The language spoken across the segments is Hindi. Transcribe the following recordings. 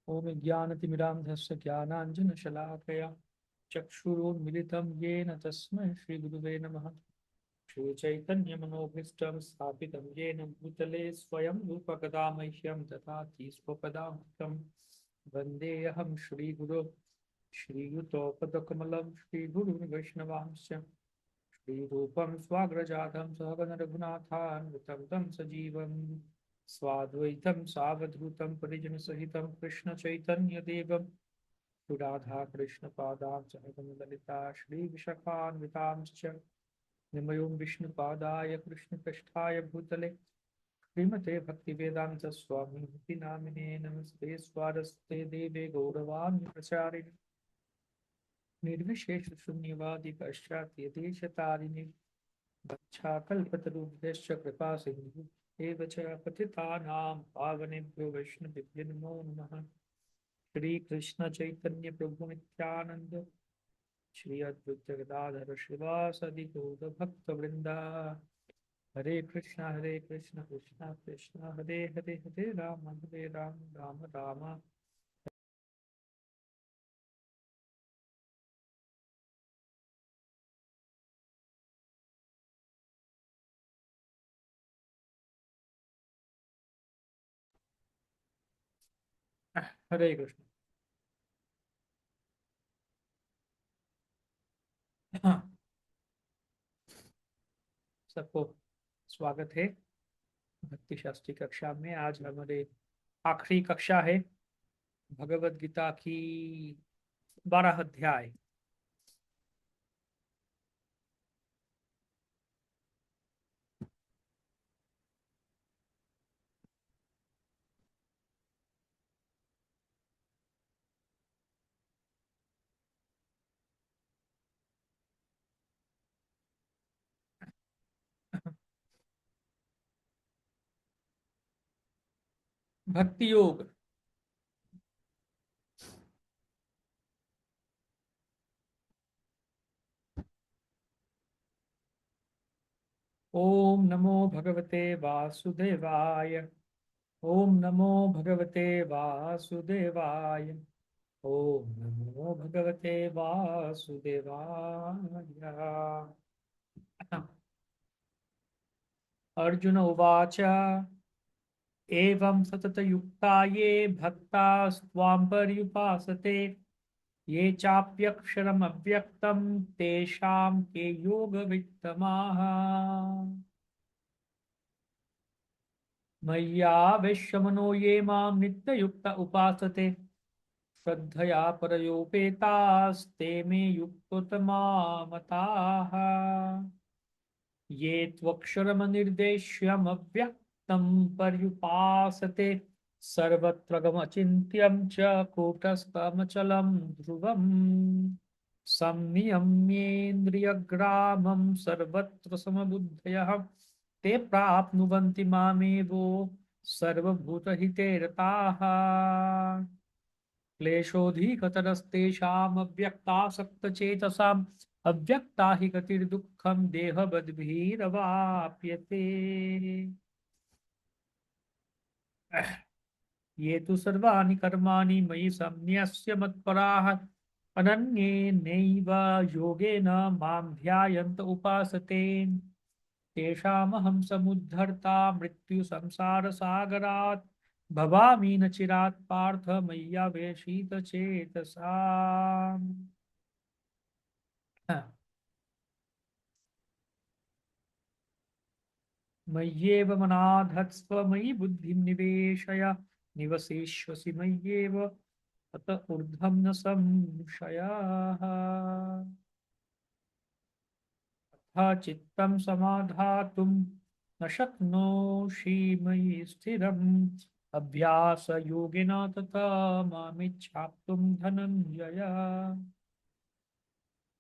ओम ज्ञानतिमिरान्धस्य ज्ञानाञ्जनशलाकया चक्षुरुन्मिलितं येन तस्मै श्रीगुरुवे नमः। श्रीचैतन्यमनोभीष्टं स्थापितं येन भूतले स्वयं रूपकदा मह्यं ददाति स्वपदामृतं। वन्देऽहं श्रीगुरो श्रीयुतोपदकमलं श्रीगुरुन् वैष्णवांश्च श्रीरूपं स्वाग्रजातं सहगणरघुनाथान्वितं तं सजीवं स्वाद्वैतं सावधूतं परिजनसहितं कृष्णचैतन्यदेवं राधा कृष्णपादां सहगणललिता श्रीविशाखान्वितांश्च निमयों विष्णुपादाय कृष्णपृष्ठाय भूतले श्रीमते भक्तिवेदांत स्वामी नामिने नमस्ते स्वारस्ते देवे गौरवान्य प्रचारिणे निर्विशेष शून्यवादी पश्चात्य देशतारिणे कल्पतरुभ्यश्च कृपा सिंधु एव च पतितानां पावनेभ्यो वैष्णवेभ्यो नमो नमः। श्री कृष्ण चैतन्य प्रभु नित्यानंद श्री अद्वैत गदाधर श्रीवासदि गौर भक्त वृंदा हरे कृष्णा कृष्णा कृष्णा हरे हरे हरे राम राम राम। हरे कृष्ण। सबको स्वागत है भक्ति शास्त्री कक्षा में। आज हमारे आखिरी कक्षा है भगवत गीता की 12 अध्याय। भक्ति योग। ओम नमो भगवते वासुदेवाय। ओम नमो भगवते वासुदेवाय। ओम नमो भगवते वासुदेवाय। अर्जुन उवाच एवं सततयुक्ता ये भक्तास्त्वां पर्युपासते ये चाप्यक्षरमव्यक्तं तेषां के योगवित्तमाः। मय्यावेश्यमनो ये मां नित्ययुक्त उपासते श्रद्धया परयोपेतास्ते मे युक्ततमा मताः। ये त्वक्षरमनिर्देश्यमव्यक्तं पर्युपासते सर्वत्र गमचिन्त्यं च कूटस्थमचलं ध्रुवम् संनियम्येन्द्रियग्रामं सर्वत्र समबुद्धयः ते प्राप्नुवन्ति मामेवो सर्वभूतहिते रताः। क्लेशोऽधिकतरस्तेषामव्यक्तासक्तचेतसाम् अव्यक्ता हि गतिर्दुःखं देहबद्भिरवाप्यते। ये तु सर्वाणि कर्माणि मयि सन्न्यस्य मत्पराः अनन्येनैव योगेन मां ध्यायन्त उपासते तेषामहं समुद्धर्ता मृत्युसंसारसागरात् भवामि न चिरात् पार्थ मय्यावेशितचेतसाम्। मय्येव मनाधत्स्व मयि बुद्धिं निवेशय निवसिष्यसि मय्येव अत ऊर्ध्वं न संशयः। अथ चित्तं समाधातुं न शक्नोषि मयि स्थिरम् अभ्यासयोगिना तथा मामिच्छाप्तुं धनञ्जय।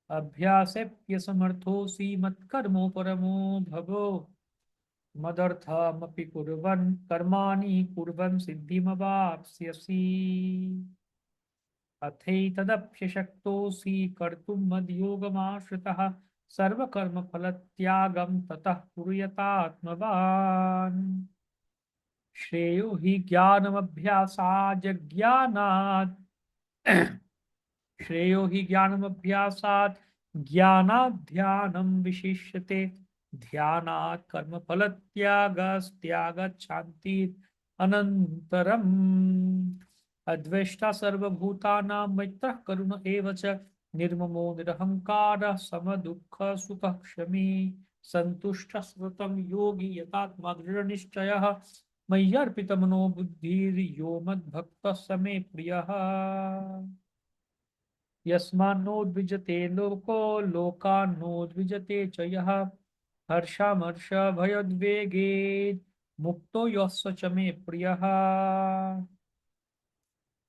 अभ्यासेऽप्यसमर्थोऽसि मत्कर्मोपरमो भवो मदर्थमपि कुर्वन् कर्माणि कुर्वन् सिद्धिमवाप्स्यसि। अथैतदप्यशक्तोऽसि कर्तुं मद्योगमाश्रितः सर्वकर्मफलत्यागं ततः कुरु यतात्मवान्। श्रेयो हि ज्ञानमभ्यासात् ज्ञानात् श्रेयो हि ज्ञानमभ्यासात् ज्ञानात् ध्यानं विशिष्यते ध्यानात् कर्मफलत्यागस्त्यागात् शान्तिः अनन्तरम् अद्वेष्टा सर्वभूतानां मैत्रः करुण एव च निर्ममो निरहङ्कारः समदुःखसुखः क्षमी सन्तुष्टः सततं योगी यतात्मा दृढनिश्चयः मय्यर्पितमनो बुद्धिर्यो मद्भक्तः स मे प्रियः यस्मान्नोद्विजते लोको लोकान्नोद्विजते च यः हर्षामर्षभयोद्वेगे मुक्तो यस्य च मे प्रियः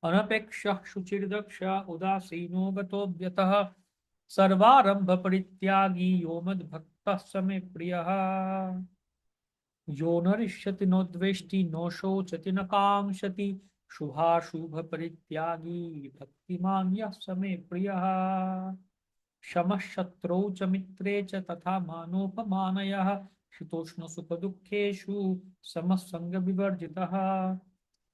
अनपेक्षः शुचिर्दक्ष उदासीनो गतोऽव्यतः सर्वारंभ परित्यागी यो मद्भक्तः स मे प्रियः यो न रिष्यति नो द्वेष्टि नो शोचति न कांक्षति शुभाशुभ परित्यागी भक्तिमान् यः स मे प्रियः क्षमः शत्रौ च मित्रे च तथा मानोपमानयः शीतोष्ण सुख दुःखेषु समः संग विवर्जितः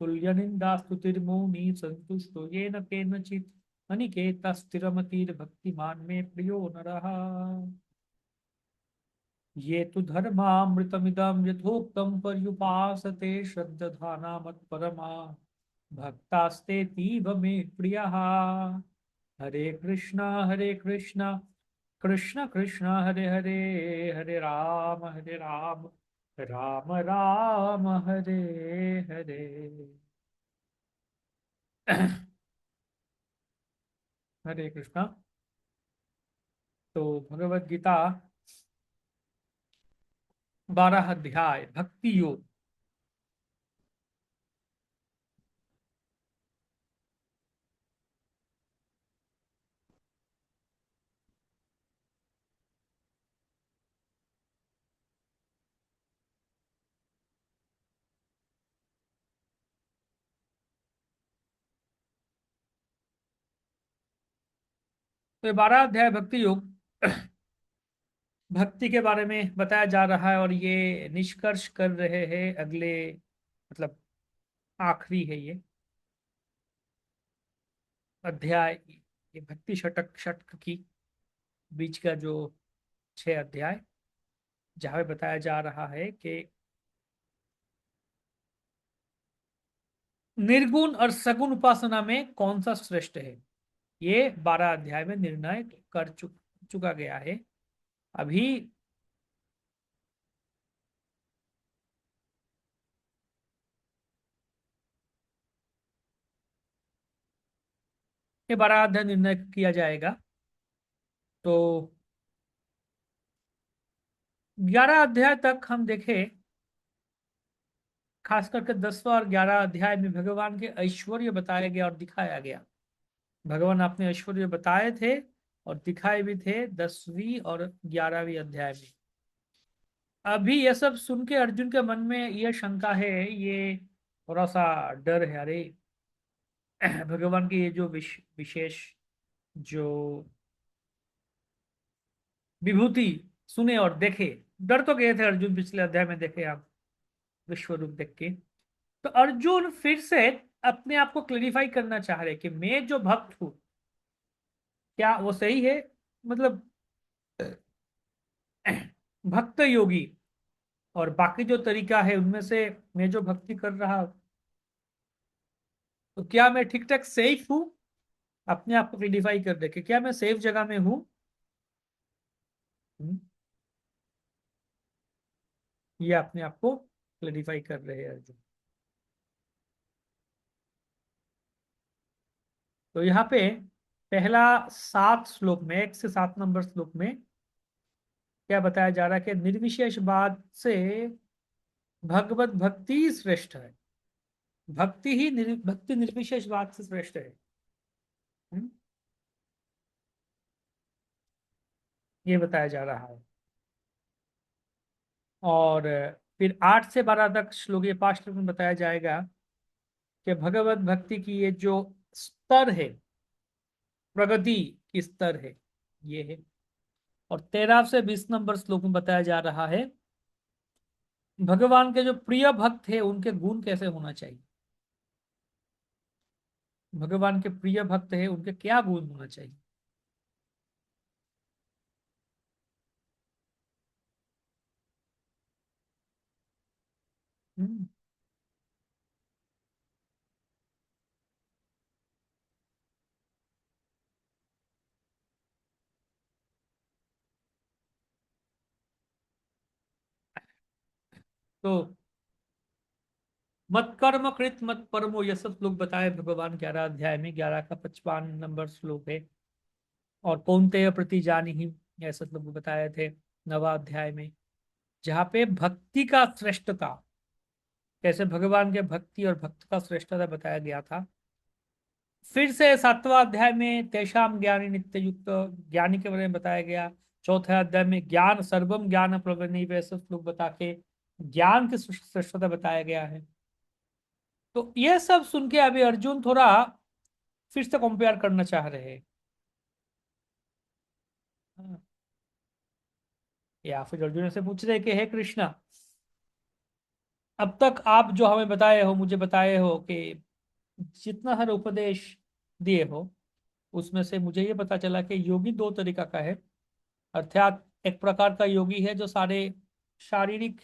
तुल्यनिन्दास्तुतिर्मौनी सन्तुष्टो येन केनचित् अनिकेतः स्थिरमतिर्भक्तिमान् मे प्रियो नरः ये तु धर्मामृतमिदं यथोक्तं पर्युपासते श्रद्धाना मत्परमा भक्तास्तेतीव मे प्रियः हरे कृष्णा कृष्ण कृष्ण हरे हरे हरे राम राम राम हरे हरे हरे कृष्णा। तो भगवत गीता 12 अध्याय भक्ति योग। तो ये 12 अध्याय भक्ति योग भक्ति के बारे में बताया जा रहा है और ये निष्कर्ष कर रहे हैं अगले, मतलब आखिरी है ये अध्याय, ये भक्ति षटक षटक की बीच का जो 6 अध्याय, जहाँ पे बताया जा रहा है कि निर्गुण और सगुण उपासना में कौन सा श्रेष्ठ है। ये 12 अध्याय में निर्णय कर चुका गया है। अभी ये 12 अध्याय निर्णय किया जाएगा। तो 11 अध्याय तक हम देखें, खास करके 10वां और 11 अध्याय में भगवान के ऐश्वर्य बताया गया और दिखाया गया। भगवान अपने ऐश्वर्य बताए थे और दिखाए भी थे 10वीं और 11वीं अध्याय में। अभी ये सब सुन के अर्जुन के मन में ये शंका है, ये थोड़ा सा डर है, अरे भगवान की ये जो विशेष जो विभूति सुने और देखे, डर तो गए थे अर्जुन पिछले अध्याय में, देखे आप विश्व रूप देख के। तो अर्जुन फिर से अपने आप को क्लेरिफाई करना चाह रहे कि मैं जो भक्त हूं क्या वो सही है, मतलब भक्त योगी और बाकी जो तरीका है उनमें से मैं जो भक्ति कर रहा हूं, तो क्या मैं ठीक ठाक सेफ हूं। अपने आप को क्लेरिफाई कर दे कि क्या मैं सेफ जगह में हूं। हम्म, ये अपने आप को क्लेरिफाई कर रहे हैं अर्जुन। तो यहाँ पे पहला 7 श्लोक में, 1 से 7 नंबर श्लोक में क्या बताया जा रहा है कि निर्विशेषवाद से भगवत भक्ति श्रेष्ठ है। भक्ति ही भक्ति निर्विशेषवाद से श्रेष्ठ है। हम्म, ये बताया जा रहा है। और फिर 8 से 12 तक श्लोक, ये 5 श्लोक में बताया जाएगा कि भगवत भक्ति की ये जो स्तर है, प्रगति की स्तर है, ये है। और 13 से 20 नंबर श्लोक में बताया जा रहा है भगवान के जो प्रिय भक्त है उनके गुण कैसे होना चाहिए? भगवान के प्रिय भक्त है उनके क्या गुण होना चाहिए? हम्म, तो मत कर्म कृत मत परमो, ये सब श्लोक बताए भगवान 11 अध्याय में, 11 का 55 नंबर श्लोक है। और कौनतेय प्रति जानी ही, ऐसे श्लोक बताए थे 9 अध्याय में, जहाँ पे भक्ति का श्रेष्ठता, कैसे भगवान के भक्ति और भक्त का श्रेष्ठता बताया गया था। फिर से 7वां अध्याय में तेषाम ज्ञानी नित्य युक्त, ज्ञानी के बारे में बताया गया। चौथे अध्याय में ज्ञान सर्वम ज्ञान प्रवृत्ति, वैसे श्लोक बता के ज्ञान की श्रेष्ठता बताया गया है। तो ये सब सुन के अभी अर्जुन थोड़ा फिर से कंपेयर करना चाह रहे हैं। हाँ, या फिर अर्जुन से पूछ रहे कि हे कृष्णा, अब तक आप जो हमें बताए हो, मुझे बताए हो कि जितना सारा उपदेश दिए हो, उसमें से मुझे ये पता चला कि योगी दो तरीका का है। अर्थात एक प्रकार का योगी है जो सारे शारीरिक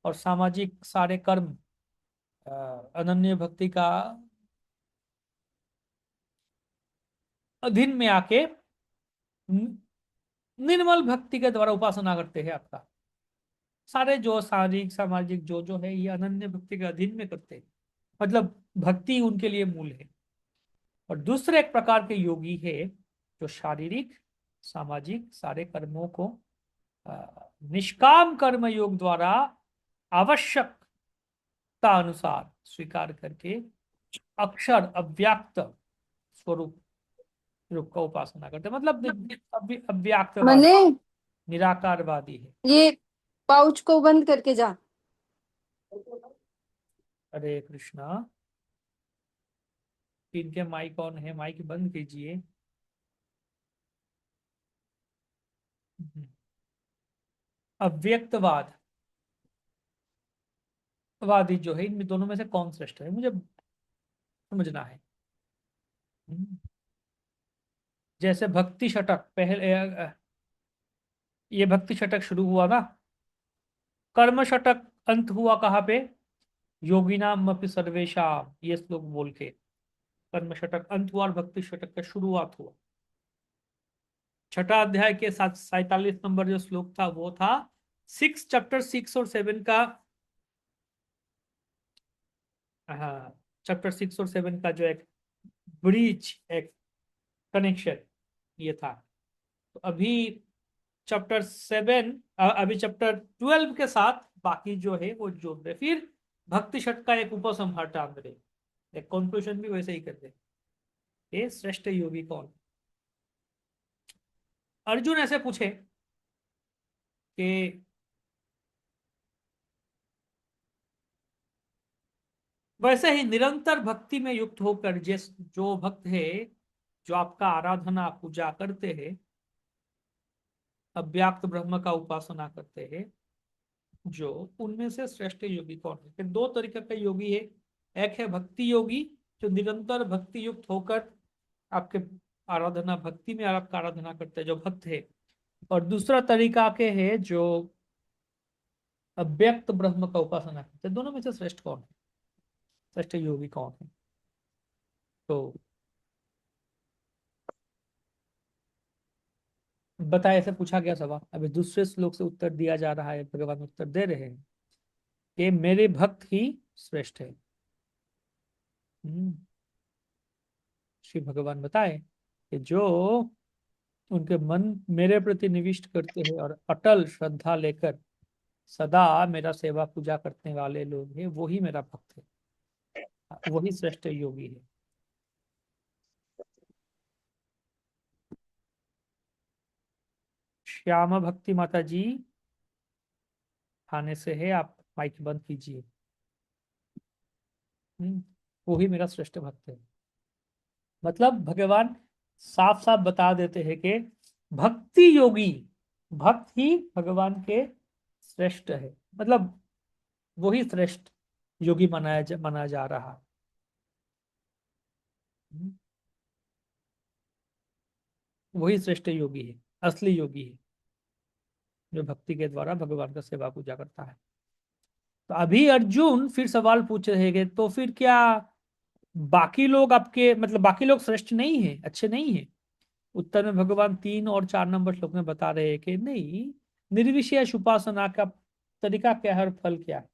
और सामाजिक सारे कर्म अ, अनन्य भक्ति का अधीन में आके न- निर्मल भक्ति के द्वारा उपासना करते हैं आपका। सारे जो शारीरिक सामाजिक जो जो है ये अनन्य भक्ति के अधीन में करते हैं, मतलब भक्ति उनके लिए मूल है। और दूसरे एक प्रकार के योगी है जो शारीरिक सामाजिक सारे कर्मों को निष्काम कर्म योग द्वारा आवश्यकता अनुसार स्वीकार करके अक्षर अव्यक्त स्वरूप रूप का उपासना करते हैं। मतलब मने, अव्यक्तवादी, निराकारवादी है। ये पाउच को बंद करके जा। हरे कृष्णा। इनके माइक ऑन है, माइक बंद कीजिए। अव्यक्तवाद वादी जो है, इनमें दोनों में से कौन श्रेष्ठ है मुझे समझना है। हम्म, जैसे भक्ति शतक पहले ये भक्ति शतक शुरू हुआ ना, कर्म शतक अंत हुआ कहाँ पे? योगिनाम अपि सर्वेशाम, ये श्लोक बोल के कर्म शतक अंत हुआ और भक्ति शतक का शुरुआत हुआ। छठा अध्याय के 47 नंबर जो श्लोक था वो था चैप्टर 6 और 7 का। हाँ, चैप्टर 6 और 7 का जो एक ब्रीच, एक कनेक्शन ये था। तो अभी चैप्टर 7, अभी चैप्टर 12 के साथ बाकी जो है वो जोड़ रहे, फिर भक्ति शत का एक उपसंहार टांग रहे, एक कंक्लूजन भी वैसे ही कर रहे। ये श्रेष्ठ योगी कौन? अर्जुन ऐसे पूछे कि वैसे ही निरंतर भक्ति में युक्त होकर जिस जो भक्त है, जो आपका आराधना पूजा करते हैं, अव्याक्त ब्रह्म का उपासना करते हैं, जो उनमें से श्रेष्ठ योगी कौन है? फिर दो तरीके का योगी है। एक है भक्ति योगी, जो निरंतर भक्ति युक्त होकर आपके आराधना भक्ति में आपका आराधना करते हैं, जो भक्त है। और दूसरा तरीका के है जो अव्यक्त ब्रह्म का उपासना करते हैं। दोनों में से श्रेष्ठ कौन है? श्रेष्ठ योगी कौन है? तो बताए, ऐसे पूछा गया सवाल, अभी दूसरे श्लोक से उत्तर दिया जा रहा है, भगवान उत्तर दे रहे हैं कि मेरे भक्त ही श्रेष्ठ है। हम्म, श्री भगवान बताए कि जो उनके मन मेरे प्रति निविष्ट करते हैं और अटल श्रद्धा लेकर सदा मेरा सेवा पूजा करने वाले लोग हैं, वही मेरा भक्त है, वही श्रेष्ठ योगी है। श्यामा भक्ति माता जी आने से है, आप माइक बंद कीजिए। वही मेरा श्रेष्ठ भक्त है। मतलब भगवान साफ साफ बता देते हैं कि भक्ति योगी भक्त ही भगवान के श्रेष्ठ है। मतलब वही श्रेष्ठ योगी माना जा रहा। वही श्रेष्ठ योगी है, असली योगी है, जो भक्ति के द्वारा भगवान का सेवा पूजा करता है। तो अभी अर्जुन फिर सवाल पूछ रहे हैं, तो फिर क्या बाकी लोग आपके मतलब बाकी लोग श्रेष्ठ नहीं है, अच्छे नहीं है? उत्तर में भगवान 3 और 4 नंबर श्लोक में बता रहे हैं कि नहीं, निर्विशेष उपासना का तरीका क्या है और फल क्या है।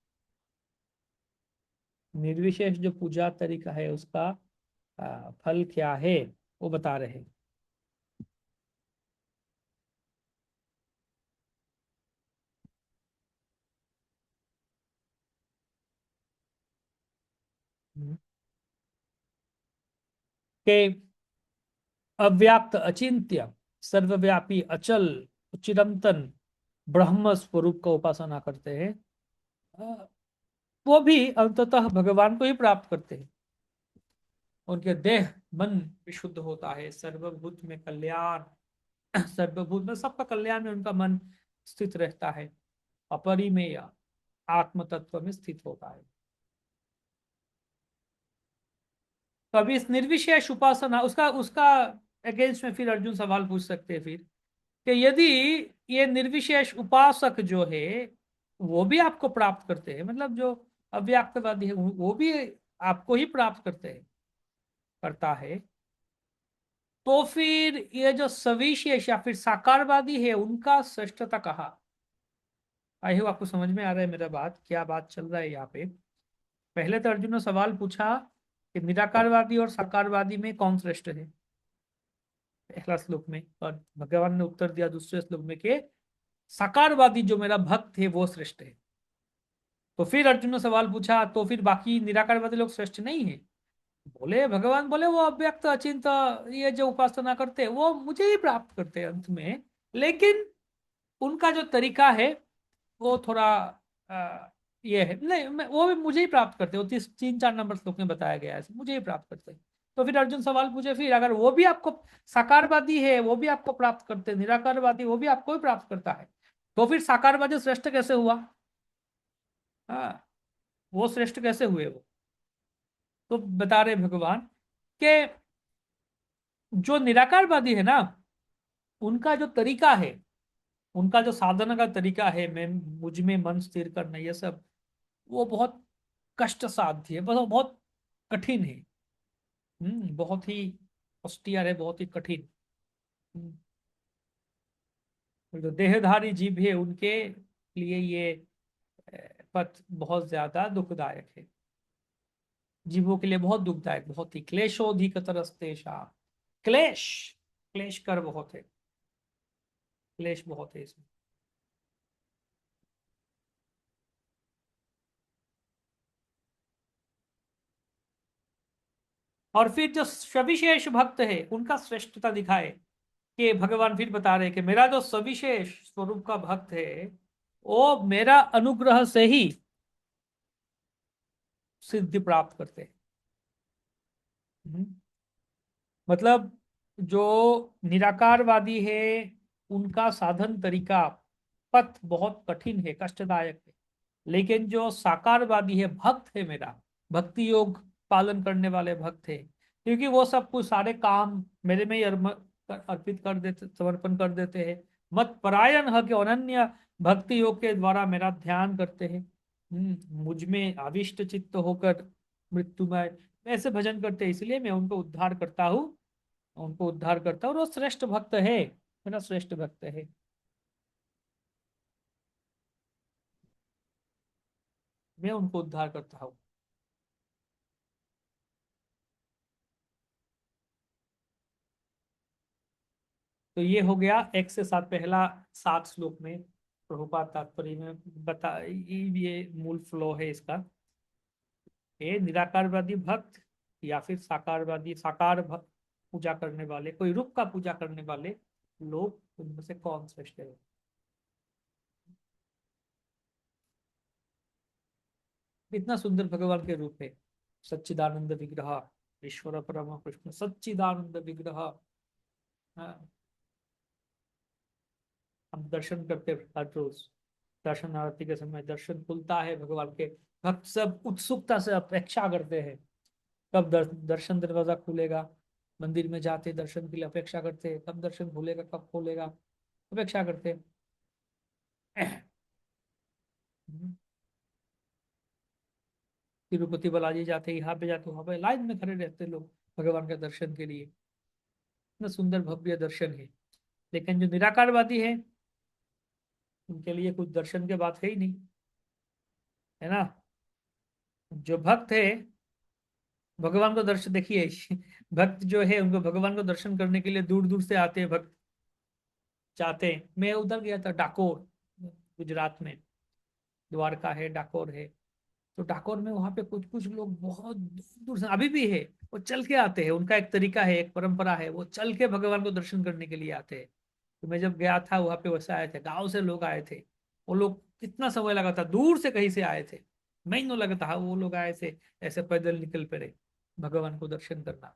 निर्विशेष जो पूजा तरीका है उसका फल क्या है, वो बता रहे हैं। कि अव्याक्त अचिंत्य सर्वव्यापी अचल चिरंतन ब्रह्म स्वरूप का उपासना करते हैं, अ, वो भी अंततः भगवान को ही प्राप्त करते हैं। उनके देह मन विशुद्ध होता है, सर्वभूत में कल्याण, सर्वभूत में सबका कल्याण में उनका मन स्थित रहता है, अपरिमेय आत्म तत्व में स्थित होता है। तो अभी इस निर्विशेष उपासना उसका उसका अगेंस्ट में फिर अर्जुन सवाल पूछ सकते हैं फिर कि यदि ये निर्विशेष उपासक जो है वो भी आपको प्राप्त करते हैं, मतलब जो अव्यक्तवादी है वो भी आपको ही प्राप्त करता है, तो फिर ये जो सविशेष या फिर साकारवादी है उनका श्रेष्ठता कहाँ? आई होप आपको समझ में आ रहा है मेरा बात, क्या बात चल रहा है यहाँ पे। पहले तो अर्जुन ने सवाल पूछा कि निराकारवादी और साकारवादी में कौन श्रेष्ठ है, पहला श्लोक में, और भगवान ने उत्तर दिया दूसरे श्लोक में कि साकारवादी जो मेरा भक्त है वो श्रेष्ठ है। तो फिर अर्जुन ने सवाल पूछा तो फिर बाकी निराकारवादी लोग श्रेष्ठ नहीं है? बोले भगवान बोले वो अव्यक्त अचिंत ये जो उपासना करते हैं वो मुझे ही प्राप्त करते हैं अंत में, लेकिन उनका जो तरीका है वो थोड़ा ये है, नहीं वो भी मुझे ही प्राप्त करते हैं, वो 3 4 नंबर श्लोक में बताया गया है मुझे ही प्राप्त करते हैं। तो फिर अर्जुन सवाल पूछे, फिर अगर वो भी आपको साकारवादी है वो भी आपको प्राप्त करते हैं, निराकारवादी वो भी आपको ही प्राप्त करता है, तो फिर साकारवादी श्रेष्ठ कैसे हुआ? हाँ, वो श्रेष्ठ कैसे हुए वो? तो बता रहे भगवान कि जो निराकारवादी है ना उनका जो तरीका है, उनका जो साधना का तरीका है, मैं मुझ में मन स्थिर करना ये सब, वो बहुत कष्ट साध्य है, बहुत बहुत कठिन है। बहुत ही austere है, बहुत ही कठिन। हम्म, जो देहधारी जीव है उनके लिए ये पथ बहुत ज्यादा दुखदायक है, जीवों के लिए बहुत दुखदायक, बहुत ही क्लेशोधिक तरस्तेषा। क्लेश, क्लेश कर बहुत है, क्लेश बहुत है इसमें। और फिर जो सविशेष भक्त है उनका श्रेष्ठता दिखाए, कि भगवान फिर बता रहे कि मेरा जो सविशेष स्वरूप का भक्त है वो मेरा अनुग्रह से ही सिद्धि प्राप्त करते हैं। हम्म, मतलब जो निराकारवादी है उनका साधन तरीका पथ बहुत कठिन है, कष्टदायक है, लेकिन जो साकारवादी है भक्त है मेरा, भक्ति योग पालन करने वाले भक्त है, क्योंकि वो सब कुछ सारे काम मेरे में ही अर्पित कर देते, समर्पण कर देते हैं, मत परायण है कि अनन्य भक्ति योग के द्वारा मेरा ध्यान करते हैं, मुझ में आविष्ट चित्त होकर मृत्युमय ऐसे भजन करते हैं, इसलिए मैं उनको उद्धार करता हूँ, उनको उद्धार करता हूँ और वो श्रेष्ठ भक्त है, मेरा श्रेष्ठ भक्त है। मैं उनको उद्धार करता हूँ। तो ये हो गया 1 से 7, पहला 7 श्लोक में प्रभुपाद तात्पर्य में बता, ये मूल फ्लो है इसका। ये निराकारवादी भक्त या फिर साकारवादी, पूजा करने वाले, कोई रूप का पूजा करने वाले लोग, उनमें से कौन श्रेष्ठ है? इतना सुंदर भगवान के रूप है, सच्चिदानंद विग्रह, ईश्वर परम कृष्ण सच्चिदानंद विग्रह। हाँ, हम दर्शन करते हैं हर रोज, दर्शन आरती के समय दर्शन खुलता है भगवान के। भक्त सब उत्सुकता से अपेक्षा करते हैं कब दर्शन दरवाजा खुलेगा। मंदिर में जाते दर्शन के लिए अपेक्षा करते हैं, कब दर्शन खुलेगा, कब खोलेगा, अपेक्षा करते हैं। तिरुपति बालाजी जाते, यहाँ पे जाते, वहां पे लाइन में खड़े रहते लोग भगवान के दर्शन के लिए। इतना सुंदर भव्य दर्शन है। लेकिन जो निराकारवादी है उनके लिए कुछ दर्शन के बात है ही नहीं, है ना। जो भक्त है भगवान को दर्शन देखिए भक्त जो है उनको भगवान को दर्शन करने के लिए दूर दूर से आते हैं भक्त, जाते हैं। मैं उधर गया था डाकोर, गुजरात में द्वारका है, डाकोर है। तो डाकोर में वहां पे कुछ कुछ लोग बहुत दूर दूर से अभी भी है, वो चल के आते हैं। उनका एक तरीका है, एक परंपरा है, वो चल के भगवान को दर्शन करने के लिए आते हैं। तो मैं जब गया था वहां पे वैसे आए थे, गांव से लोग आए थे। वो लोग कितना समय लगा था, दूर से कहीं से आए थे, महीनों लगा था, वो लोग आए थे ऐसे पैदल निकल पड़े भगवान को दर्शन करना।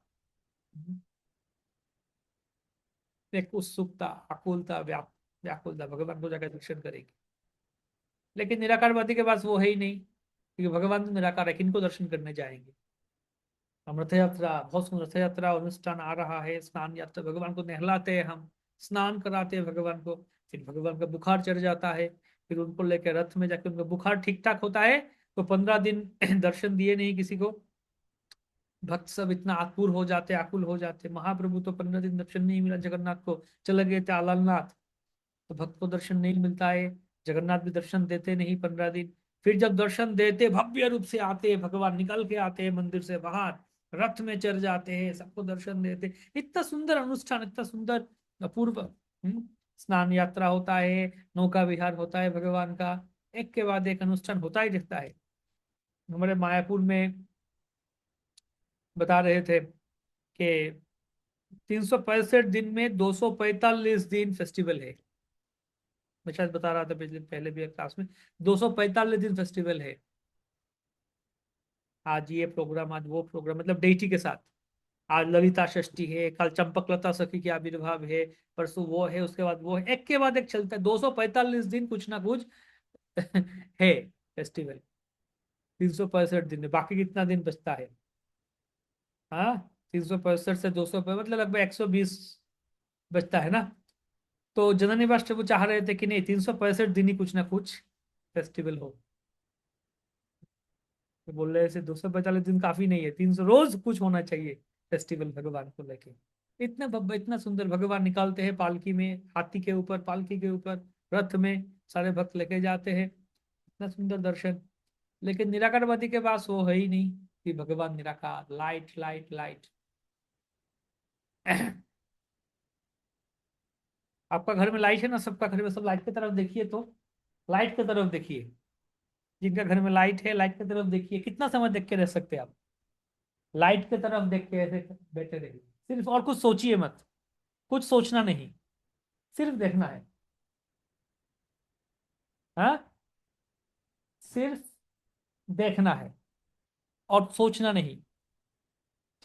एक उत्सुकता, आकुलता, व्याकुलता, भगवान को जाकर दर्शन करेंगे। लेकिन निराकारवादी के पास वो है ही नहीं, क्योंकि भगवान तो निराकार है, किनको दर्शन करने जाएंगे। हम रथ यात्रा, बहुत सुंदर रथ यात्रा अनुष्ठान आ रहा है, स्नान यात्रा, भगवान को नहलाते हैं हम, स्नान कराते हैं भगवान को। फिर भगवान का बुखार चढ़ जाता है, फिर उनको लेकर रथ में जाके उनका बुखार ठीक ठाक होता है। तो 15 दिन दर्शन दिए नहीं किसी को। भक्त सब इतना आतुर हो जाते, आकुल हो जाते। महाप्रभु तो 15 दिन दर्शन नहीं मिला जगन्नाथ को, चले गए थे अलालनाथ। तो भक्त को दर्शन नहीं मिलता है, जगन्नाथ भी दर्शन देते नहीं 15 दिन। फिर जब दर्शन देते, भव्य रूप से आते हैं भगवान, निकल के आते हैं मंदिर से बाहर, रथ में चढ़ जाते हैं, सबको दर्शन देते। इतना सुंदर अनुष्ठान, इतना सुंदर अपूर्व स्नान यात्रा होता है, नौका विहार होता है भगवान का। एक के बाद एक अनुष्ठान होता ही रहता है। हमारे मायापुर में बता रहे थे कि 365 दिन में 245 दिन फेस्टिवल है। मैं शायद बता रहा था पिछले पहले भी एक क्लास में, 245 दिन फेस्टिवल है। आज ये प्रोग्राम, आज वो प्रोग्राम, मतलब डेटी के साथ। आज ललिता षष्ठी है, कल चंपकलता सखी के आविर्भाव है, परसों वो है, उसके बाद वो है, एक के बाद एक चलता है। 245 दिन कुछ ना कुछ है फेस्टिवल। 365 दिन में बाकी कितना दिन बचता है? हाँ, 365 से 200 मतलब लगभग 120 बचता है ना। तो जननी राष्ट्र वो चाह रहे थे कि नहीं, 365 दिन ही कुछ ना कुछ फेस्टिवल हो। तो बोल रहे थे 245 दिन काफी नहीं है, 300 रोज कुछ होना चाहिए फेस्टिवल भगवान को लेके। इतना इतना सुंदर भगवान निकालते हैं पालकी में, हाथी के ऊपर, पालकी के ऊपर, रथ में सारे भक्त लेके जाते हैं। इतना सुंदर दर्शन। लेकिन निराकारवादी के पास वो है ही नहीं कि भगवान निराकार, लाइट लाइट लाइट। आपका घर में लाइट है ना, सबका घर में, सब लाइट की तरफ देखिए तो, लाइट की तरफ देखिए। जिनका घर में लाइट है, लाइट की तरफ देखिए। कितना समय देख के रह सकते हैं आप? लाइट की तरफ देख के ऐसे बैठे रहिए सिर्फ, और कुछ सोचिए मत, कुछ सोचना नहीं, सिर्फ देखना है। हाँ, सिर्फ देखना है और सोचना नहीं।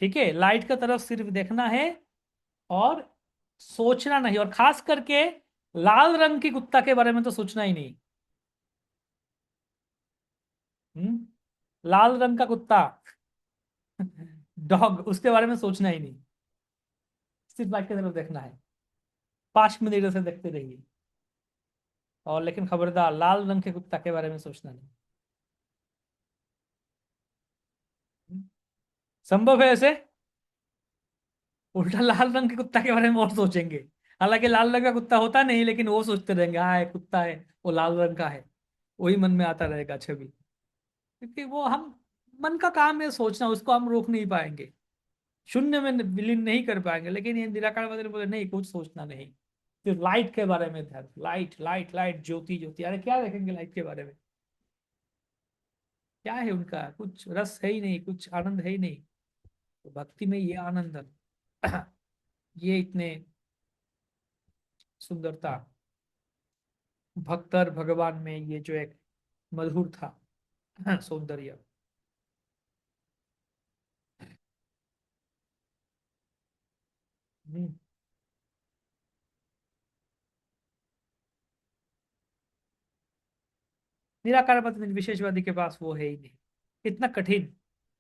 ठीक है, लाइट की तरफ सिर्फ देखना है और सोचना नहीं। और खास करके लाल रंग की कुत्ता के बारे में तो सोचना ही नहीं। लाल रंग का कुत्ता डॉग, उसके बारे में सोचना ही नहीं। सिर्फ लाइट की तरफ देखना है, 5 मिनट से देखते रहिए। और लेकिन खबरदार, लाल रंग के कुत्ता के बारे में सोचना नहीं। संभव है ऐसे? उल्टा लाल रंग के कुत्ता के बारे में और सोचेंगे। हालांकि लाल रंग का कुत्ता होता नहीं, लेकिन वो सोचते रहेंगे, हाँ एक कुत्ता है, वो लाल रंग का है। वही मन में आता रहेगा छवि। क्योंकि वो हम, मन का काम है सोचना, उसको हम रोक नहीं पाएंगे, शून्य में विलीन नहीं कर पाएंगे। लेकिन ये निराकार वाले बोले नहीं, कुछ सोचना नहीं, सिर्फ लाइट के बारे में ध्यान, लाइट लाइट लाइट, ज्योति ज्योति। अरे क्या देखेंगे लाइट के बारे में? क्या है उनका? कुछ रस है ही नहीं, कुछ आनंद है ही नहीं। तो भक्ति में ये आनंद है। ये इतने सुंदरता, भक्तर भगवान में ये जो एक मधुर था सौंदर्य। हम्म, निराकारवाद निर्विशेषवादी के पास वो है ही नहीं। कितना कठिन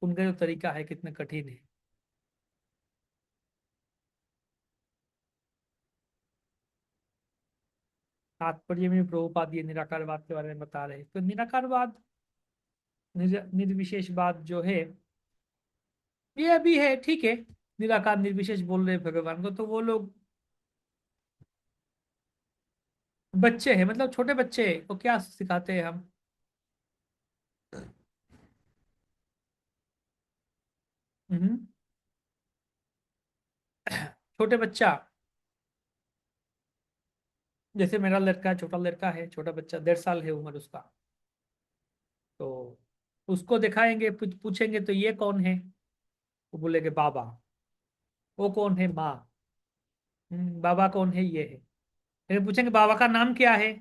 उनका जो तरीका है, कितना कठिन है। तात्पर्य में प्रभुपाद ये निराकारवाद के बारे में बता रहे हैं। तो निराकारवाद, निर्विशेषवाद जो है, ये अभी है, ठीक है। निराकार निर्विशेष बोल रहे हैं भगवान को, तो वो लोग बच्चे हैं, मतलब छोटे बच्चे को क्या सिखाते हैं हम? हम्म, छोटे बच्चा, जैसे मेरा लड़का, छोटा लड़का है, छोटा बच्चा, 1.5 साल है उम्र उसका। तो उसको दिखाएंगे, पूछेंगे तो ये कौन है? वो बोलेंगे बाबा। वो कौन है? माँ। बाबा कौन है? ये है। फिर पूछेंगे बाबा का नाम क्या है,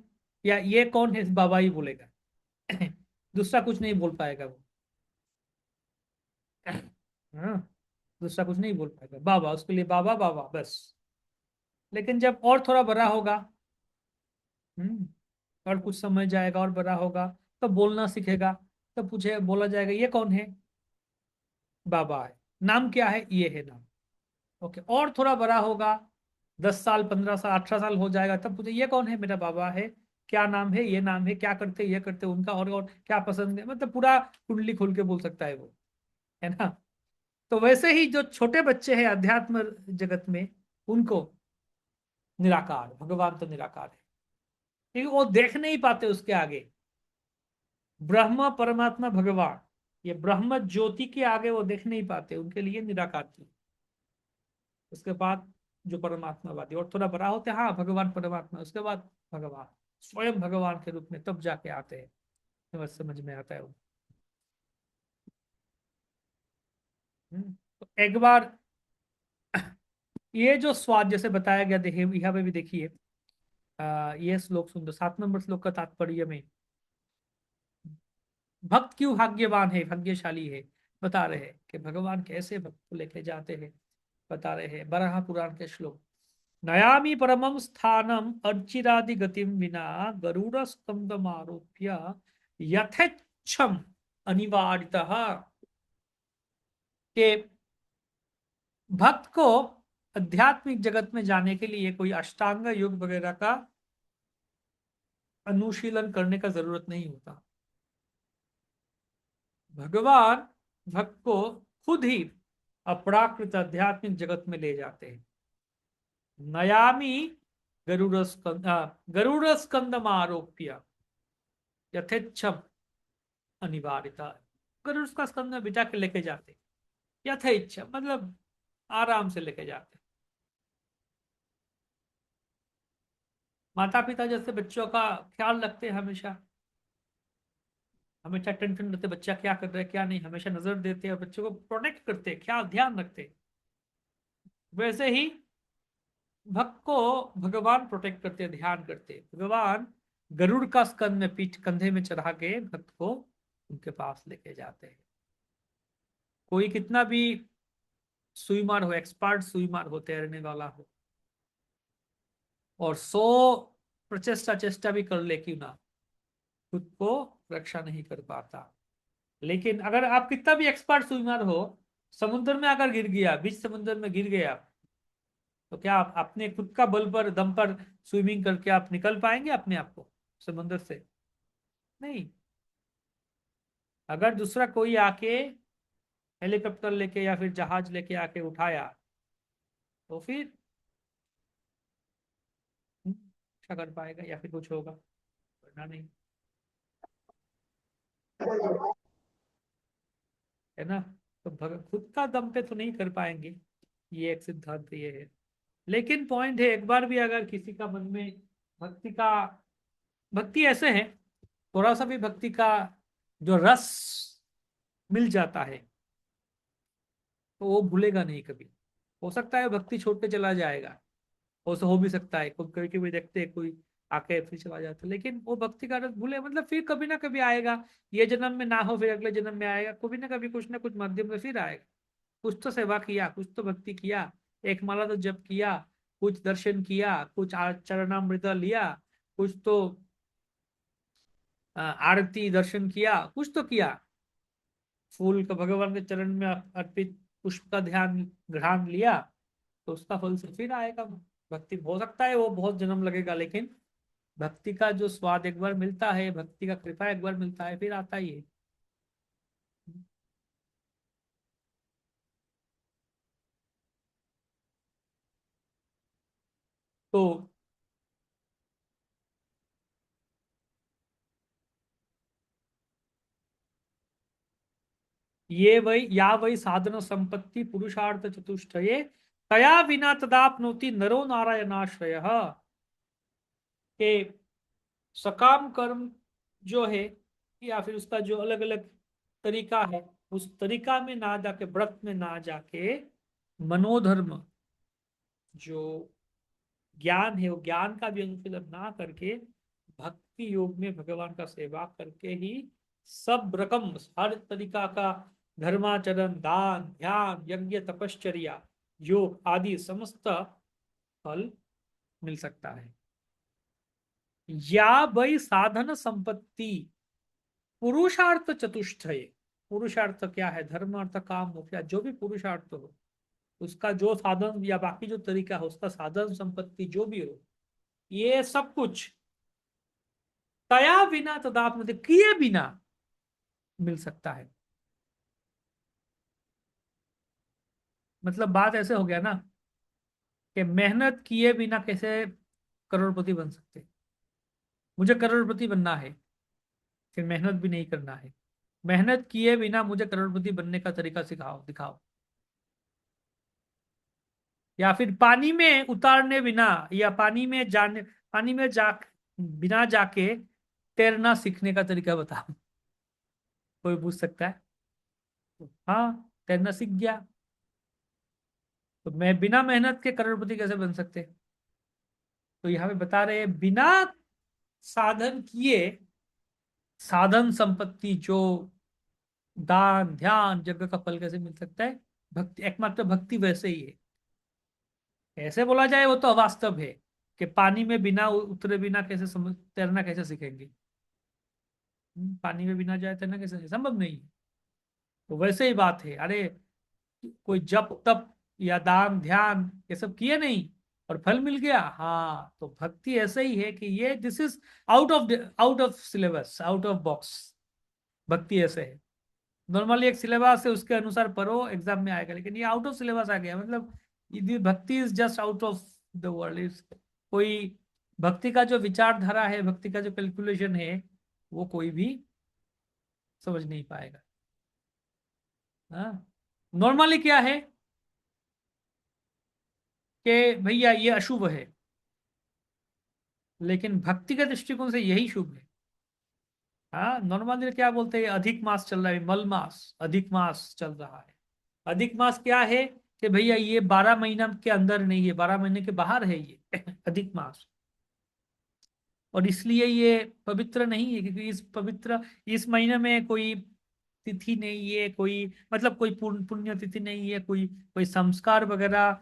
या ये कौन है? बाबा ही बोलेगा। दूसरा कुछ नहीं बोल पाएगा वो। हाँ, दूसरा कुछ नहीं बोल पाएगा, बाबा उसके लिए, बाबा बाबा बस। लेकिन जब और थोड़ा बड़ा होगा, हम्म और कुछ समझ जाएगा और बड़ा होगा, तो बोलना सीखेगा। तो पूछे, बोला जाएगा ये कौन है? बाबा है। नाम क्या है? ये है नाम। ओके, और थोड़ा बड़ा होगा, 10 साल, 15 साल, 18 साल हो जाएगा, तब पूछे ये कौन है? मेरा बाबा है। क्या नाम है? ये नाम है। क्या करते? ये करते उनका। और क्या पसंद है? मतलब पूरा कुंडली खोल के बोल सकता है वो, है ना? तो वैसे ही जो छोटे बच्चे हैं अध्यात्म जगत में, उनको निराकार, भगवान तो निराकार है, क्योंकि वो देख नहीं पाते उसके आगे। ब्रह्म परमात्मा भगवान, ये ब्रह्म ज्योति के आगे वो देख नहीं पाते, उनके लिए निराकार थी। उसके बाद जो परमात्मावादी और थोड़ा बड़ा होते हैं, हाँ भगवान परमात्मा, उसके बाद भगवान स्वयं भगवान के रूप में तब जाके आते हैं, बस समझ में आता है वो। तो एक बार ये जो स्वाद जैसे बताया गया, देखिए यहाँ पे भी देखिए, ये श्लोक सुन दो, 7 नंबर श्लोक का तात्पर्य में, भक्त क्यों भाग्यवान है, भाग्यशाली है, बता रहे हैं कि भगवान कैसे भक्त को लेके जाते हैं। बता रहे हैं बराह पुराण के श्लोक। नयामि परमं स्थानम अर्चिरादि गतिम विना गरुड़ स्कंदम आरोप्य यथेच्छम अनिवार्यतः, के भक्त को आध्यात्मिक जगत में जाने के लिए कोई अष्टांग योग वगैरह का अनुशीलन करने का जरूरत नहीं होता। भगवान भक्त को खुद ही अपराकृत आध्यात्मिक जगत में ले जाते हैं। नयामि गरुड़ स्कंदम आरोप्य यथेच्छम अनिवार्यता। गरुड़ का स्कंद में बिठा के लेके जाते, यथेच्छा मतलब आराम से लेके जाते। माता पिता जैसे बच्चों का ख्याल रखते हैं हमेशा, हमेशा टेंशन रहते बच्चा क्या कर रहा है क्या नहीं, हमेशा नजर देते हैं और बच्चों को प्रोटेक्ट करते हैं, ख्याल ध्यान रखते हैं। वैसे ही भक्त को भगवान प्रोटेक्ट करते हैं, ध्यान करते हैं। भगवान गरुड़ का स्कंद में, पीठ कंधे में चढ़ा के भक्त को उनके पास लेके जाते हैं। कोई कितना भी स्विमर हो, एक्सपर्ट स्विमर हो, तैरने वाला हो, और 100 प्रचेष्टा चेष्टा भी कर ले क्यों ना, खुद को रक्षा नहीं कर पाता। लेकिन अगर आप कितना भी एक्सपर्ट स्विमर हो, समुद्र में अगर गिर गया, बीच समुद्र में गिर गया, तो क्या आप अपने खुद का बल पर, दम पर स्विमिंग करके आप निकल पाएंगे अपने आप को समुद्र से? नहीं। अगर दूसरा कोई आके हेलीकॉप्टर लेके या फिर जहाज लेके आके उठाया, तो फिर क्या कर पाएगा, या फिर कुछ होगा, वरना नहीं, है ना? तो खुद का दम पे तो नहीं कर पाएंगे, ये एक सिद्धांत ये है। लेकिन पॉइंट है, एक बार भी अगर किसी का मन में भक्ति का, भक्ति ऐसे है, थोड़ा सा भी भक्ति का जो रस मिल जाता है, तो वो भूलेगा नहीं कभी। हो सकता है भक्ति छोड़ के चला जाएगा, हो भी सकता है, कभी कभी देखते हैं कोई आके फिर चला जाता है, लेकिन वो भक्ति का रस भूले मतलब फिर कभी ना कभी आएगा। ये जन्म में ना हो, फिर अगले जन्म में आएगा, कभी ना कुछ माध्यम में फिर आएगा। कुछ तो सेवा किया, कुछ तो भक्ति किया, एक माला तो जप किया, कुछ दर्शन किया, कुछ चरणामृत लिया, कुछ तो आरती दर्शन किया, कुछ तो किया, फूल का भगवान के चरण में अर्पित पुष्प का ध्यान ग्रहण लिया, तो उसका फल से फिर आएगा। भक्ति हो सकता है वो बहुत जन्म लगेगा, लेकिन भक्ति का जो स्वाद एक बार मिलता है, भक्ति का कृपा एक बार मिलता है, फिर आता ही है। तो ये वही या वही साधन संपत्ति पुरुषार्थ चतुष्टये तया विना तदाप्नोति नरो नारायणाश्रय के सकाम कर्म जो है, या फिर उसका जो अलग अलग तरीका है, उस तरीका में ना जाके, व्रत में ना जाके, मनोधर्म जो ज्ञान है, वो ज्ञान का भी अनुशीलन ना करके, भक्ति योग में भगवान का सेवा करके ही सब रकम, हर तरीका का धर्माचरण, दान, ध्यान, यज्ञ, तपश्चर्या, योग आदि समस्त फल मिल सकता है। या वही साधन संपत्ति पुरुषार्थ चतुष्टय, पुरुषार्थ क्या है, धर्म अर्थ काम मोक्ष, या जो भी पुरुषार्थ हो, उसका जो साधन या बाकी जो तरीका हो, उसका साधन संपत्ति जो भी हो, ये सब कुछ तया बिना तदाप मतलब किए बिना मिल सकता है। मतलब बात ऐसे हो गया ना, कि मेहनत किए बिना कैसे करोड़पति बन सकते। मुझे करोड़पति बनना है, फिर मेहनत भी नहीं करना है, मेहनत किए बिना मुझे करोड़पति बनने का तरीका सिखाओ, दिखाओ। या फिर पानी में उतारने बिना, या पानी में जाने, पानी में जा बिना जाके तैरना सीखने का तरीका बताओ। कोई पूछ सकता है? हाँ, तैरना सीख गया, तो मैं बिना मेहनत के करोड़पति कैसे बन सकते? तो यहाँ पे बता रहे हैं, बिना साधन किए साधन संपत्ति जो दान, ध्यान, यज्ञ का फल कैसे मिल सकता है? भक्ति, एकमात्र भक्ति वैसे ही है। ऐसे बोला जाए वो तो अवास्तव है, कि पानी में बिना उतरे बिना कैसे समझ तैरना कैसे सीखेंगे। पानी में बिना जाए तैरना कैसे, संभव नहीं है। तो वैसे ही बात है, अरे कोई जप तप या दान ध्यान ये सब किए नहीं और फल मिल गया, हाँ, तो भक्ति ऐसे ही है कि ये this is out of syllabus, out of box. भक्ति ऐसे है, नॉर्मली एक सिलेबस है, उसके अनुसार पढ़ो, एग्जाम में आएगा, लेकिन ये आउट ऑफ सिलेबस आ गया, मतलब ये भक्ति is just out of the world. Is कोई भक्ति का जो विचारधारा है, भक्ति का जो कैलकुलेशन है, वो कोई भी समझ नहीं पाएगा। हाँ, नॉर्मली क्या है कि भैया ये अशुभ है, लेकिन भक्ति के दृष्टिकोण से यही शुभ है। हाँ, नॉर्मली क्या बोलते हैं, अधिक मास चल रहा है, मल मास, अधिक मास चल रहा है। अधिक मास क्या है कि भैया ये 12 महीना के अंदर नहीं है, 12 महीने के बाहर है ये अधिक मास। और इसलिए ये पवित्र नहीं है, क्योंकि इस महीने में कोई तिथि नहीं है, कोई मतलब कोई पुण्य तिथि नहीं है, कोई कोई संस्कार वगैरह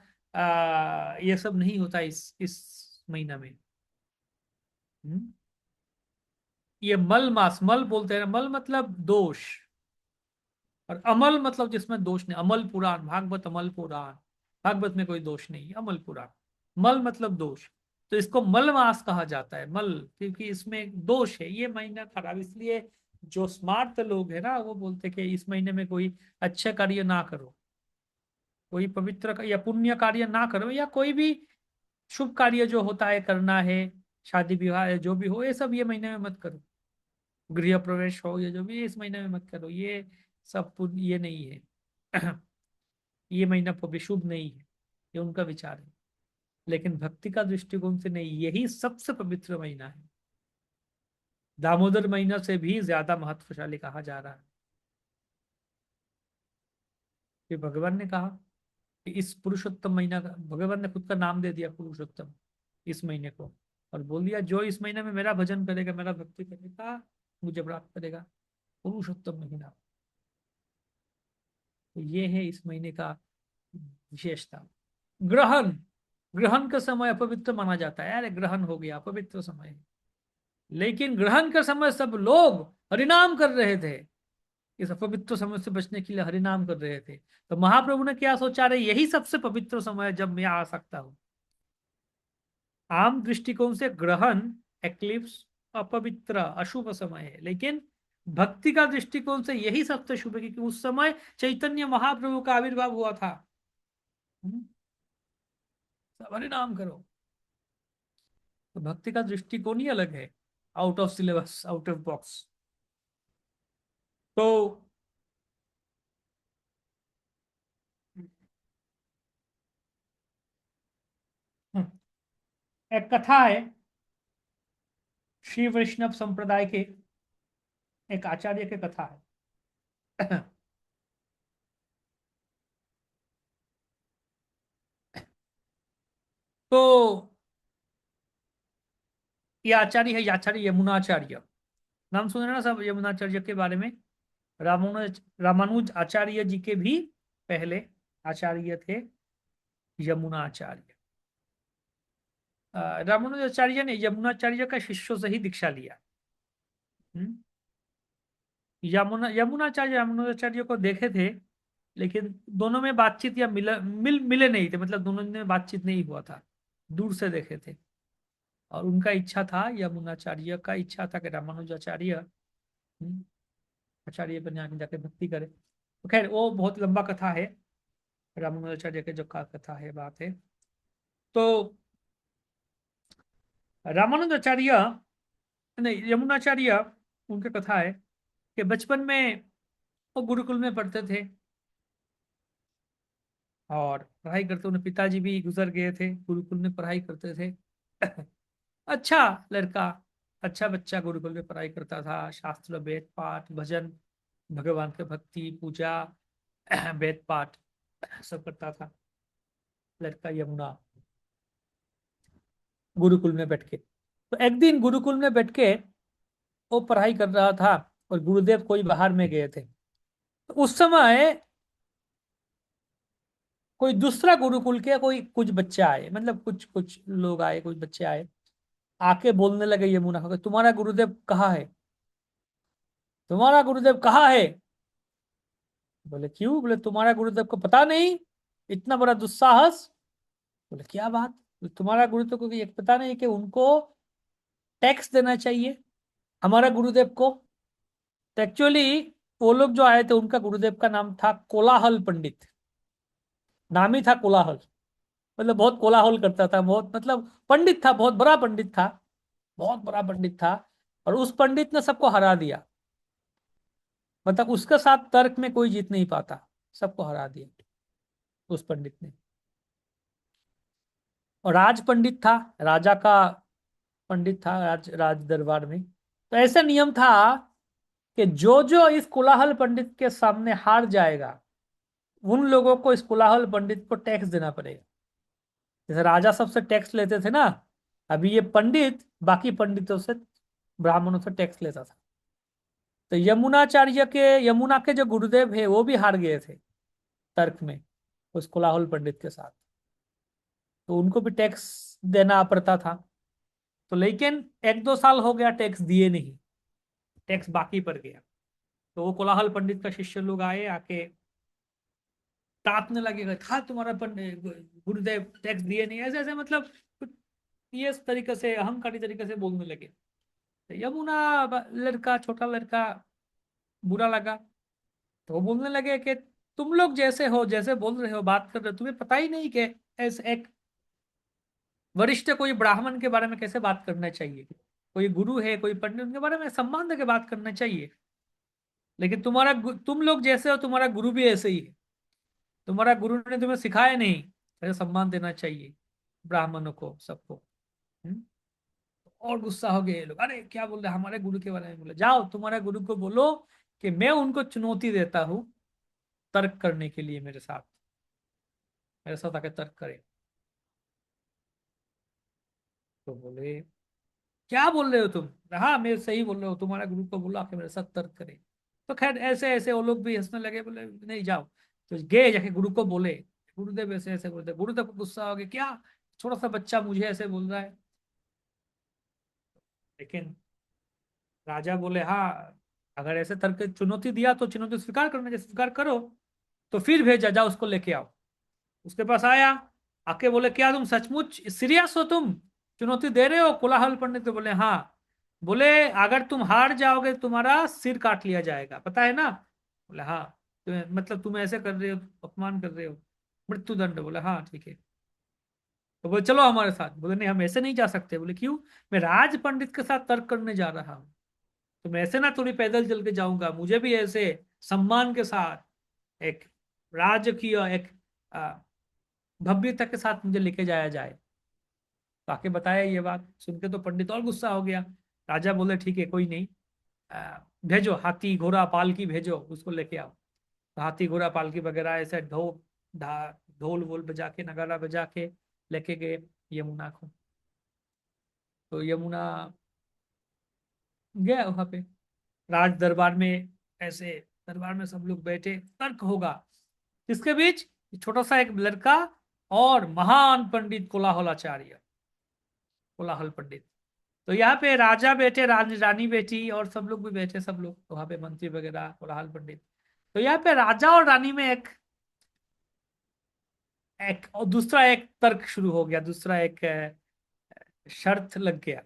ये सब नहीं होता इस महीना में। हम्म? ये मल मास, मल बोलते हैं ना, मल मतलब दोष, और अमल मतलब जिसमें दोष नहीं, अमल पुराण, भागवत अमल पुराण, भागवत में कोई दोष नहीं, अमल पुराण। मल मतलब दोष, तो इसको मल मास कहा जाता है, मल, क्योंकि इसमें दोष है, ये महीना खराब। इसलिए जो स्मार्ट लोग है ना, वो बोलते हैं कि इस महीने में कोई अच्छे कार्य ना करो, कोई पवित्र या पुण्य कार्य ना करो, या कोई भी शुभ कार्य जो होता है करना है, शादी विवाह है जो भी हो, ये सब ये महीने में मत करो। गृह प्रवेश हो, ये जो भी, इस महीने में मत करो, ये सब ये नहीं है ये महीना शुभ नहीं है, ये उनका विचार है। लेकिन भक्ति का दृष्टिकोण से नहीं, यही सबसे पवित्र महीना है, दामोदर महीना से भी ज्यादा महत्वशाली कहा जा रहा है। कि भगवान ने कहा कि इस पुरुषोत्तम महीना का, भगवान ने खुद का नाम दे दिया पुरुषोत्तम इस महीने को, और बोल दिया जो इस महीने में मेरा भजन करेगा, मेरा भक्ति करेगा, मुझे प्राप्त करेगा, पुरुषोत्तम महीना। तो ये है इस महीने का विशेषता। ग्रहण, ग्रहण का समय अपवित्र माना जाता है, अरे ग्रहण हो गया, अपवित्र समय है। लेकिन ग्रहण के समय सब लोग हरिनाम कर रहे थे। इस अपवित्र समय से बचने के लिए हरिनाम कर रहे थे। तो महाप्रभु ने क्या सोचा, रहे यही सबसे पवित्र समय है जब मैं आ सकता हूँ। आम दृष्टिकोण से ग्रहण, एक्लिप्स अपवित्र अशुभ समय है, लेकिन भक्ति का दृष्टिकोण से यही सबसे शुभ है, क्योंकि उस समय चैतन्य महाप्रभु का आविर्भाव हुआ था। हम्म, सब हरिनाम करो। तो भक्ति का दृष्टिकोण ही अलग है, out of syllabus, out of box. तो एक कथा है श्री वैष्णव संप्रदाय के एक आचार्य की कथा है। तो ये आचार्य है, ये आचार्य यमुनाचार्य। नाम सुने ना सब यमुनाचार्य के बारे में। रामानुज आचार्य जी के भी पहले आचार्य थे यमुनाचार्य। रामानुजाचार्य ने यमुनाचार्य का शिष्यों से ही दीक्षा लिया। हम्म? यमुनाचार्य रामानुजाचार्य को देखे थे, लेकिन दोनों में बातचीत या मिले नहीं थे, मतलब दोनों में बातचीत नहीं हुआ था, दूर से देखे थे। और उनका इच्छा था, यमुनाचार्य का इच्छा था कि रामानुजाचार्य आचार्य बन जाके जाके भक्ति करे। तो खैर वो बहुत लंबा कथा है, रामानुजाचार्य के जो का कथा है, बात है। तो रामानुजाचार्य नहीं, यमुनाचार्य, उनकी कथा है कि बचपन में वो गुरुकुल में पढ़ते थे और पढ़ाई करते, उन्हें पिताजी भी गुजर गए थे, गुरुकुल में पढ़ाई करते थे। अच्छा लड़का, अच्छा बच्चा, गुरुकुल में पढ़ाई करता था, शास्त्र वेद पाठ भजन, भगवान के भक्ति पूजा, वेद पाठ सब करता था लड़का यमुना, गुरुकुल में बैठ के। तो एक दिन गुरुकुल में बैठ के वो पढ़ाई कर रहा था और गुरुदेव कोई बाहर में गए थे। तो उस समय कोई दूसरा गुरुकुल के कोई कुछ बच्चे आए, मतलब कुछ कुछ लोग आए, कुछ बच्चे आए, आके बोलने लगे यमुना को, तुम्हारा गुरुदेव कहाँ है, तुम्हारा गुरुदेव कहाँ है। बोले क्यों, बोले तुम्हारा गुरुदेव को पता नहीं, इतना बड़ा दुस्साहस। बोले क्या बात, बोले, तुम्हारा गुरुदेव को ये पता नहीं कि उनको टैक्स देना चाहिए हमारा गुरुदेव को। तो एक्चुअली वो लोग जो आए थे, उनका गुरुदेव का नाम था कोलाहल पंडित, नाम ही था कोलाहल। मतलब बहुत कोलाहल करता था, बहुत मतलब पंडित था, बहुत बड़ा पंडित था, बहुत बड़ा पंडित था। और उस पंडित ने सबको हरा दिया, मतलब उसके साथ तर्क में कोई जीत नहीं पाता, सबको हरा दिया उस पंडित ने। और राज पंडित था, राजा का पंडित था, राज दरबार में। तो ऐसा नियम था कि जो जो इस कोलाहल पंडित के सामने हार जाएगा, उन लोगों को इस कोलाहल पंडित को टैक्स देना पड़ेगा। जैसे राजा सबसे टैक्स लेते थे ना, अभी ये पंडित बाकी पंडितों से, ब्राह्मणों से टैक्स लेता था। तो यमुना के जो गुरुदेव है वो भी हार गए थे तर्क में उस कोलाहल पंडित के साथ, तो उनको भी टैक्स देना पड़ता था। तो लेकिन एक दो साल हो गया टैक्स दिए नहीं, टैक्स बाकी पड़ गया। तो वो कोलाहल पंडित का शिष्य लोग आए, आके तापने लगेगा, था तुम्हारा पंडित गुरुदेव टैक्स दिए नहीं, ऐसे ऐसे मतलब कुछ ये इस तरीके से अहंकारी तरीके से बोलने लगे। तो यमुना लड़का, छोटा लड़का, बुरा लगा। तो वो बोलने लगे कि तुम लोग जैसे हो, जैसे बोल रहे हो, बात कर रहे हो, तुम्हें पता ही नहीं कि ऐसे एक वरिष्ठ कोई ब्राह्मण के बारे में कैसे बात करना चाहिए। कोई गुरु है, कोई पंडित, उनके बारे में सम्मान देकर बात करना चाहिए। लेकिन तुम लोग जैसे हो, तुम्हारा गुरु भी ऐसे ही है, तुम्हारा गुरु ने तुम्हें सिखाया नहीं ऐसे सम्मान देना चाहिए ब्राह्मणों को, सबको। हम्म? और गुस्सा हो गए ये लोग, अरे क्या बोल रहे हैं, हमारे गुरु के बारे में बोले, जाओ तुम्हारे गुरु को बोलो कि मैं उनको चुनौती देता हूँ तर्क करने के लिए, मेरे साथ आके तर्क करे। तो बोले क्या बोल रहे हो तुम, हाँ मैं सही बोल रहा हूँ, तुम्हारा गुरु को बोला कि मेरे साथ तर्क करे। तो खैर ऐसे ऐसे वो लोग भी हंसने लगे, बोले नहीं जाओ। तो गए जाके गुरु को बोले, गुरुदेव ऐसे ऐसे बोलते, गुरुदेव को गुस्सा हो गया, क्या छोटा सा बच्चा मुझे ऐसे बोल रहा है। लेकिन राजा बोले हाँ, अगर ऐसे तर्क चुनौती दिया तो चुनौती स्वीकार करना, जैसे स्वीकार करो तो फिर भेजा, जाओ उसको लेके आओ। उसके पास आया, आके बोले क्या तुम सचमुच सीरियस हो, तुम चुनौती दे रहे हो? कोलाहल पंडित तो बोले हाँ। बोले अगर तुम हार जाओगे तुम्हारा सिर काट लिया जाएगा, पता है ना? बोले हाँ। मतलब तुम ऐसे कर रहे हो, अपमान कर रहे हो, मृत्युदंड। बोले हाँ ठीक है। तो बोले चलो हमारे साथ। बोले नहीं, हम ऐसे नहीं जा सकते। बोले क्यों? मैं राज पंडित के साथ तर्क करने जा रहा हूँ, तो मैं ऐसे ना थोड़ी पैदल चल के जाऊंगा, मुझे भी ऐसे सम्मान के साथ, एक राजकीय, एक आ, भव्यता के साथ मुझे लेके जाया जाए। तो आके बताया ये बात, सुन के तो पंडित और गुस्सा हो गया। राजा बोले ठीक है कोई नहीं, भेजो हाथी घोड़ा पालकी भेजो, उसको लेके आओ। तो हाथी घोड़ा पालकी वगैरह ऐसे ढोल वोल बजा के, नगाड़ा बजा के लेके गए यमुना को। तो यमुना गया वहां पे राज दरबार में। ऐसे दरबार में सब लोग बैठे, तर्क होगा इसके बीच। छोटा सा एक लड़का और महान पंडित कोलाहलाचार्य, कोलाहल पंडित। तो यहाँ पे राजा बैठे, रानी बैठी, और सब लोग भी बैठे, सब लोग वहां पे मंत्री वगैरह, कोलाहल पंडित। तो यहाँ पे राजा और रानी में एक एक और दूसरा एक तर्क शुरू हो गया, दूसरा एक शर्त लग गया।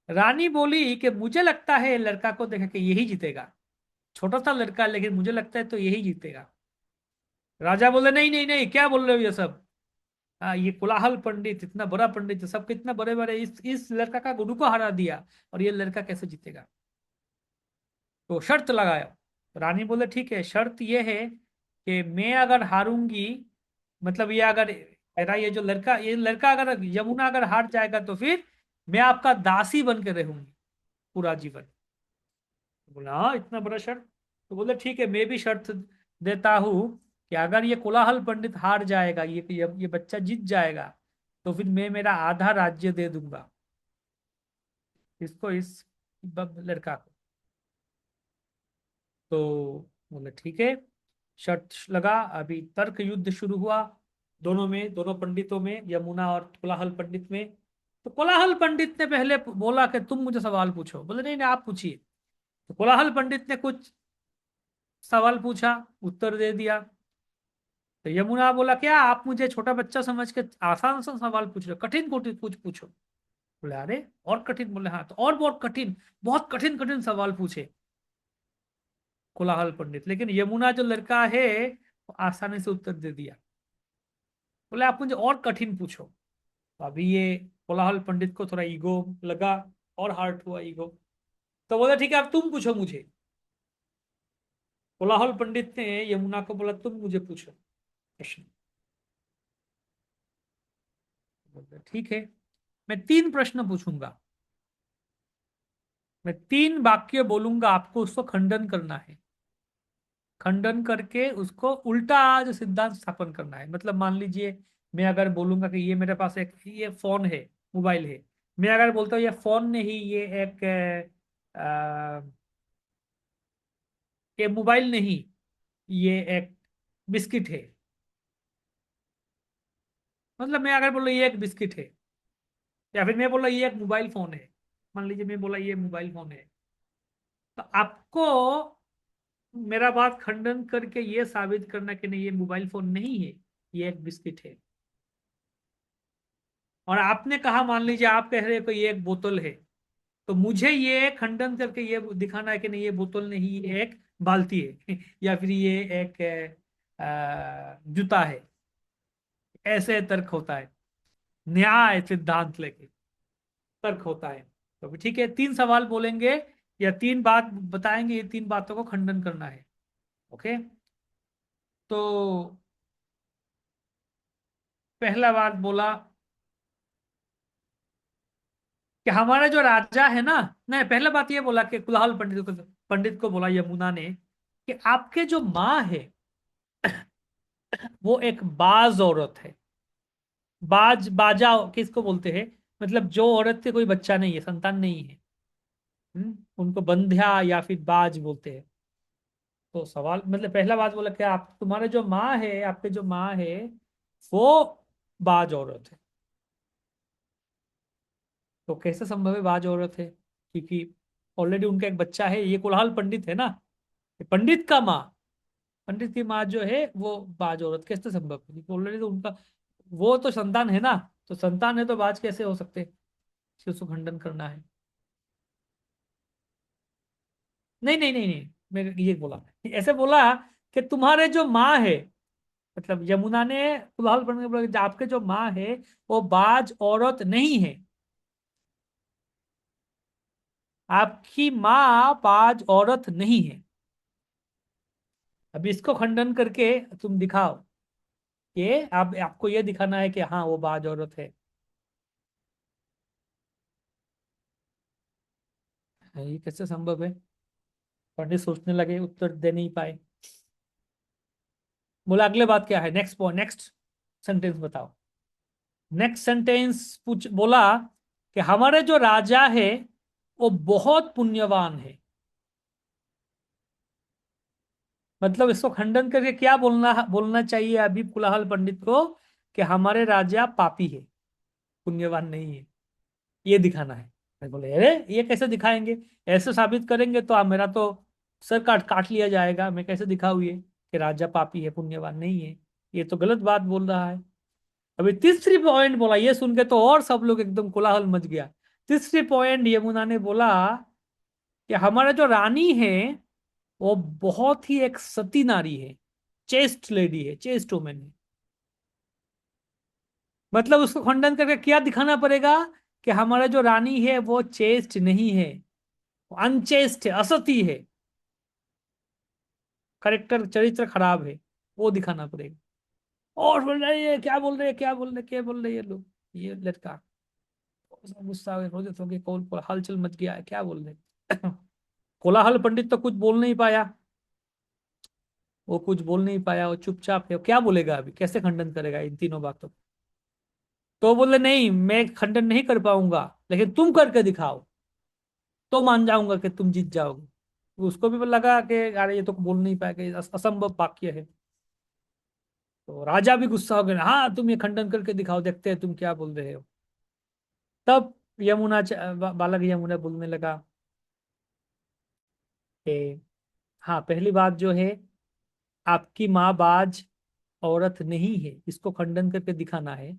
रानी बोली कि मुझे लगता है लड़का को देख के यही जीतेगा, छोटा सा लड़का है, लेकिन मुझे लगता है तो यही जीतेगा। राजा बोले नहीं नहीं नहीं, क्या बोल रहे हो ये सब? हाँ, ये कोलाहल पंडित इतना बड़ा पंडित है, सबके इतना बड़े बड़े, इस लड़का का गुरु को हरा दिया, और ये लड़का कैसे जीतेगा? तो शर्त लगाया। तो रानी बोले ठीक है, शर्त ये है कि मैं अगर हारूंगी, मतलब ये अगर मेरा ये लड़का अगर यमुना अगर हार जाएगा तो फिर मैं आपका दासी बन के रहूंगी पूरा जीवन। बोला हाँ, इतना बड़ा शर्त? तो बोले ठीक है, मैं भी शर्त देता हूँ कि अगर ये कोलाहल पंडित हार जाएगा, ये बच्चा जीत जाएगा, तो फिर मैं मेरा आधा राज्य दे दूंगा इसको, इस लड़का को। तो बोले ठीक है, शर्त लगा। अभी तर्क युद्ध शुरू हुआ दोनों में, दोनों पंडितों में, यमुना और कोलाहल पंडित में। तो कोलाहल पंडित ने पहले बोला कि तुम मुझे सवाल पूछो। बोले नहीं नहीं, आप पूछिए। तो कोलाहल पंडित ने कुछ सवाल पूछा, उत्तर दे दिया। तो यमुना बोला क्या आप मुझे छोटा बच्चा समझ के आसान आसान सवाल पूछ रहे हो, कठिन कठिन कुछ पूछो। बोले अरे और कठिन? बोले हाँ, तो और बहुत कठिन, बहुत कठिन कठिन सवाल पूछे कोलाहल पंडित। लेकिन यमुना जो लड़का है वो आसानी से उत्तर दे दिया। बोले आप मुझे और कठिन पूछो। तो अभी ये कोलाहल पंडित को थोड़ा ईगो लगा, और हार्ट हुआ ईगो। तो बोला ठीक है, अब तुम पूछो मुझे। कोलाहल पंडित ने यमुना को बोला तुम मुझे पूछो प्रश्न। बोला, ठीक है, मैं 3 प्रश्न पूछूंगा, मैं 3 वाक्य बोलूंगा, आपको उसको खंडन करना है। खंडन करके उसको उल्टा जो सिद्धांत स्थापन करना है। मतलब मान लीजिए मैं अगर बोलूंगा कि ये मेरे पास एक ये फोन है, मोबाइल है। मैं अगर बोलता हूँ ये फोन नहीं, ये मोबाइल नहीं, ये एक बिस्किट है। मतलब मैं अगर बोला ये एक बिस्किट है, या फिर मैं बोला ये एक मोबाइल फोन है, मान लीजिए मैं बोला ये मोबाइल फोन है, तो आपको मेरा बात खंडन करके ये साबित करना कि नहीं, ये मोबाइल फोन नहीं है, ये एक बिस्किट है। और आपने कहा, मान लीजिए आप कह रहे हो कि ये एक बोतल है, तो मुझे ये खंडन करके ये दिखाना है कि नहीं, ये बोतल नहीं, ये एक बाल्टी है या फिर ये एक जूता है। ऐसे तर्क होता है, न्याय सिद्धांत लेके तर्क होता है। तो भी ठीक है, 3 सवाल बोलेंगे या 3 बात बताएंगे, ये 3 बातों को खंडन करना है। ओके। तो पहला बात बोला कि हमारा जो राजा है ना, नहीं, पहला बात ये बोला कि कुलाहल पंडित को बोला यमुना ने कि आपके जो माँ है वो एक बाज औरत है। बाजा किसको बोलते हैं? मतलब जो औरत के कोई बच्चा नहीं है, संतान नहीं है, उनको बंध्या या फिर बाज बोलते हैं। तो सवाल मतलब पहला बात बोला कि आप तुम्हारे जो माँ है, आपके जो माँ है वो बाज औरत है। तो कैसे संभव है बाज औरत है? क्योंकि ऑलरेडी उनका एक बच्चा है, ये कोलाहल पंडित है ना, ये पंडित का माँ, पंडित की माँ जो है वो बाज औरत, कैसे संभव है? ऑलरेडी तो उनका वो तो संतान है ना, तो संतान है तो बाज कैसे हो सकते? इसको उसको खंडन करना है। नहीं नहीं नहीं नहीं, मैं ये बोला, ऐसे बोला कि तुम्हारे जो माँ है, मतलब यमुना ने कुलाहल पंडित को बोला कि आपके जो माँ है वो बाज औरत नहीं है, आपकी माँ बाज औरत नहीं है। अब इसको खंडन करके तुम दिखाओ, ये आप आपको ये दिखाना है कि हाँ वो बाज औरत है। ये कैसे संभव है? पंडित सोचने लगे, उत्तर दे नहीं पाए। बोला अगले बात क्या है, नेक्स्ट पॉइंट, नेक्स्ट सेंटेंस बताओ। नेक्स्ट सेंटेंस पूछ बोला कि हमारे जो राजा है वो बहुत पुण्यवान है। मतलब इसको खंडन करके क्या बोलना बोलना चाहिए अभी कुलाहल पंडित को? कि हमारे राजा पापी है, पुण्यवान नहीं है, ये दिखाना है। मैं बोले अरे ये कैसे दिखाएंगे? ऐसे साबित करेंगे तो आप मेरा तो सर काट काट लिया जाएगा। मैं कैसे दिखाऊँ ये कि राजा पापी है पुण्यवान नहीं है? ये तो गलत बात बोल रहा है। अभी तीसरी पॉइंट बोला, ये सुन के तो और सब लोग एकदम कोलाहल मच गया। तीसरी पॉइंट यमुना ने बोला कि हमारा जो रानी है वो बहुत ही एक सती नारी है, चेस्ट लेडी है, चेस्ट वुमेन है। मतलब उसको खंडन करके क्या दिखाना पड़ेगा? कि हमारा जो रानी है वो चेस्ट नहीं है, अनचेस्ट है, असती है, करेक्टर चरित्र खराब है, वो दिखाना पड़ेगा। और बोल रहे हैं क्या बोल रहे हैं, क्या बोल रहे हैं, क्या बोल रहे हैं ये लोग, ये लड़का गुस्सा हो गया, क्रोधित हो गया, कौन हलचल मच गया है, क्या बोल रहे हैं? कोलाहल पंडित तो कुछ बोल नहीं पाया, वो कुछ बोल नहीं पाया, वो चुपचाप है। वो क्या बोलेगा अभी, कैसे खंडन करेगा इन तीनों बातों? तो बोले नहीं मैं खंडन नहीं कर पाऊंगा, लेकिन तुम करके दिखाओ तो मान जाऊंगा कि तुम जीत जाओगे। उसको भी लगा कि अरे ये तो बोल नहीं पाएगा, ये असंभव वाक्य है। तो राजा भी गुस्सा हो गया, हाँ तुम ये खंडन करके दिखाओ, देखते हैं तुम क्या बोल रहे हो। तब बालक यमुना बोलने लगा कि हाँ पहली बात जो है, आपकी माँ बाज औरत नहीं है, इसको खंडन करके दिखाना है।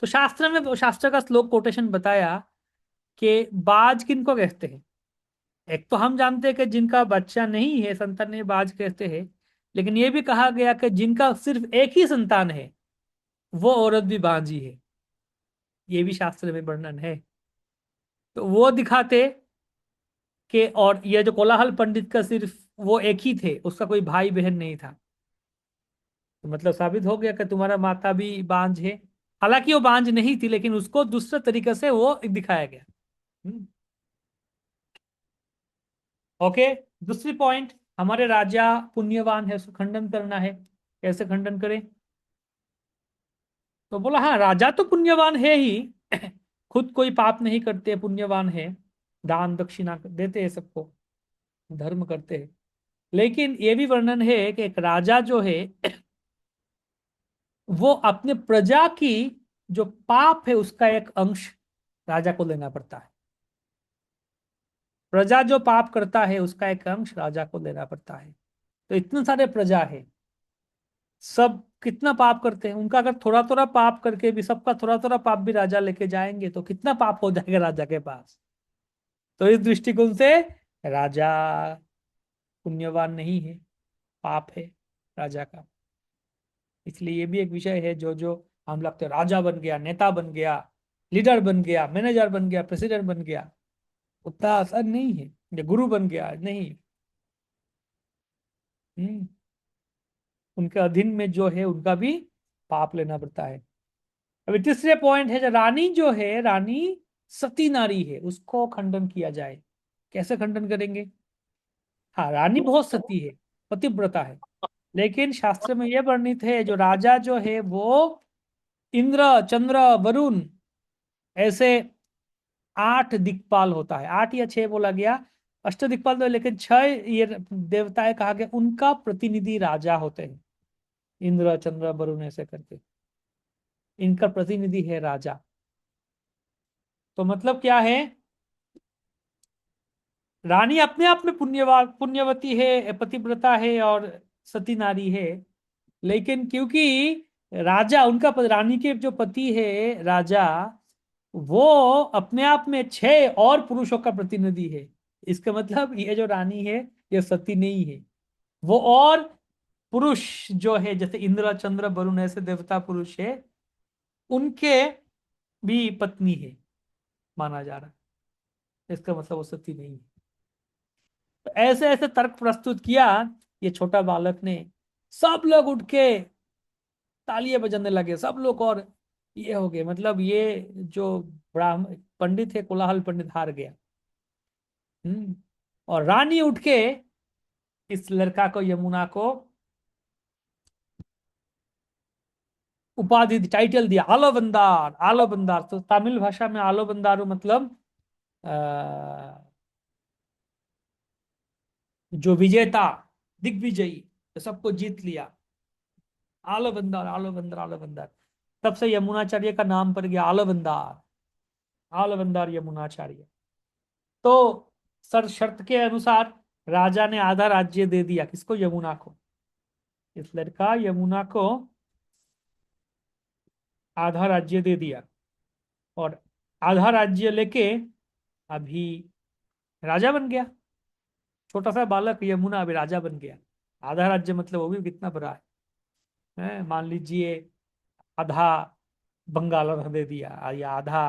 तो शास्त्र में, शास्त्र का श्लोक कोटेशन बताया कि बाज किनको कहते हैं। एक तो हम जानते हैं कि जिनका बच्चा नहीं है, संतान नहीं, बाज कहते हैं। लेकिन ये भी कहा गया कि जिनका सिर्फ एक ही संतान है वो औरत भी बांझी है, ये भी शास्त्र में वर्णन है। तो वो दिखाते कि, और ये जो कोलाहल पंडित का सिर्फ वो एक ही थे, उसका कोई भाई बहन नहीं था, तो मतलब साबित हो गया कि तुम्हारा माता भी बांझ है। हालांकि वो बांझ नहीं थी, लेकिन उसको दूसरे तरीके से वो दिखाया गया। हम्म, ओके। दूसरी पॉइंट, हमारे राजा पुण्यवान है, उसको खंडन करना है। कैसे खंडन करें? तो बोला हाँ राजा तो पुण्यवान है ही, खुद कोई पाप नहीं करते, पुण्यवान है, दान दक्षिणा देते हैं सबको, धर्म करते हैं। लेकिन ये भी वर्णन है कि एक राजा जो है वो अपने प्रजा की जो पाप है उसका एक अंश राजा को लेना पड़ता है। प्रजा जो पाप करता है उसका एक अंश राजा को लेना पड़ता है। तो इतने सारे प्रजा है, सब कितना पाप करते हैं, उनका अगर थोड़ा थोड़ा पाप करके भी सबका थोड़ा थोड़ा पाप भी राजा लेके जाएंगे तो कितना पाप हो जाएगा राजा के पास। तो इस दृष्टिकोण से राजा पुण्यवान नहीं है, पाप है राजा का। इसलिए ये भी एक विषय है, जो जो हम लगते हैं राजा बन गया, नेता बन गया, लीडर बन गया, मैनेजर बन गया, प्रेसिडेंट बन गया, उतना आसान नहीं है। ये गुरु बन गया नहीं। हम्म, उनके अधीन में जो है उनका भी पाप लेना पड़ता है। अभी तीसरे पॉइंट है, जो रानी जो है, रानी सती नारी है, उसको खंडन किया जाए। कैसे खंडन करेंगे? हाँ रानी बहुत सती है, पतिव्रता है, लेकिन शास्त्र में यह वर्णित है जो राजा जो है वो इंद्र, चंद्र, वरुण, ऐसे 8 दिक्पाल होता है, 8 या 6 बोला गया, अष्टदिक्पाल तो, लेकिन 6 ये देवताएं कहा गया, उनका प्रतिनिधि राजा होते हैं। इंद्र, चंद्र, वरुण ऐसे करके इनका प्रतिनिधि है राजा। तो मतलब क्या है? रानी अपने आप में पुण्यवती है, पतिव्रता है और सती नारी है। लेकिन क्योंकि राजा उनका रानी के जो पति है राजा, वो अपने आप में 6 और पुरुषों का प्रतिनिधि है। इसका मतलब ये जो रानी है ये सती नहीं है, वो और पुरुष जो है जैसे इंद्र चंद्र वरुण ऐसे देवता पुरुष है, उनके भी पत्नी है माना जा रहा है। इसका मतलब वो सती नहीं है। तो ऐसे ऐसे तर्क प्रस्तुत किया ये छोटा बालक ने। सब लोग उठ के तालियां बजाने लगे सब लोग, और ये हो गए, मतलब ये जो ब्राह्मण पंडित है, कोलाहल पंडित हार गया। हम्म। और रानी उठ के इस लड़का को, यमुना को उपाधि टाइटल दिया, आलो बंदार। आलो बंदार तो तमिल भाषा में आलो बंदारू मतलब अ, जो विजेता, दिग्विजयी, तो सबको जीत लिया। आलो बंदार, आलो बंदार, आलो बंदार। तब से यमुनाचार्य का नाम पड़ गया आलो बंदार। आलो बंदार यमुनाचार्य। तो सर शर्त के अनुसार राजा ने आधा राज्य दे दिया, किसको? यमुना को। इस लड़का यमुना को आधा राज्य दे दिया, और आधा राज्य लेके अभी राजा बन गया। छोटा सा बालक यमुना अभी राजा बन गया। आधा राज्य मतलब वो भी कितना बड़ा मान लीजिए आधा बंगाल रख दे दिया, या आधा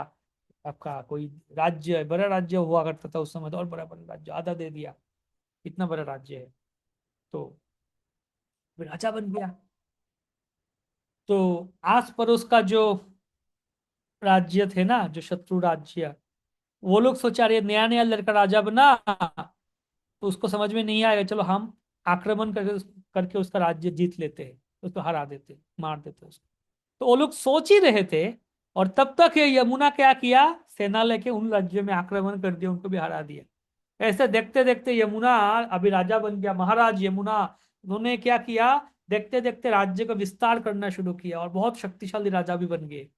आपका कोई राज्य, बड़ा राज्य हुआ करता था उस समय तो, और बड़ा बड़ा राज्य आधा दे दिया, इतना बड़ा राज्य है। तो फिर राजा बन गया। तो आस पड़ोस का जो राज्य थे ना, जो शत्रु राज्य, वो लोग सोचा रहे नया नया लड़का राजा बना, तो उसको समझ में नहीं आएगा, चलो हम आक्रमण करके करके उसका राज्य जीत लेते हैं, उसको हरा देते, मार देते उसको। तो वो लोग सोच ही रहे थे, और तब तक ये यमुना क्या किया, सेना लेके उन राज्यों में आक्रमण कर दिया, उनको भी हरा दिया। ऐसे देखते देखते यमुना अभी राजा बन गया, महाराज यमुना। उन्होंने क्या किया, देखते देखते राज्य का विस्तार करना शुरू किया, और बहुत शक्तिशाली राजा भी बन गए।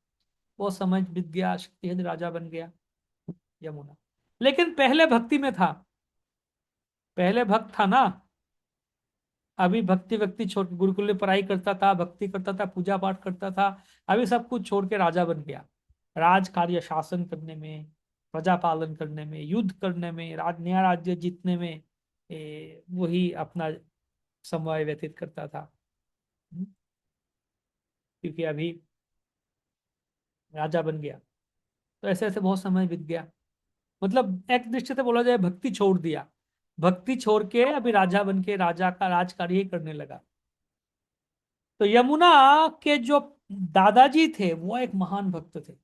वो समझ बीत गया, शक्तिशाली राजा बन गया यमुना। लेकिन पहले भक्ति में था, पहले भक्त था ना। अभी भक्ति व्यक्ति छोड़ के गुरुकुल में पढ़ाई करता था, भक्ति करता था, पूजा पाठ करता था। अभी सब कुछ छोड़ के राजा बन गया। राज कार्य, शासन करने में, प्रजा पालन करने में, युद्ध करने में, नया राज्य जीतने में, वही अपना समय व्यतीत करता था। हम्म, क्योंकि अभी राजा बन गया। तो ऐसे ऐसे बहुत समय बीत गया। मतलब एक दृष्टि से बोला जाए भक्ति छोड़ दिया, भक्ति छोड़ के अभी राजा बन के राजा का राज कार्य ही करने लगा। तो यमुना के जो दादाजी थे वो एक महान भक्त थे।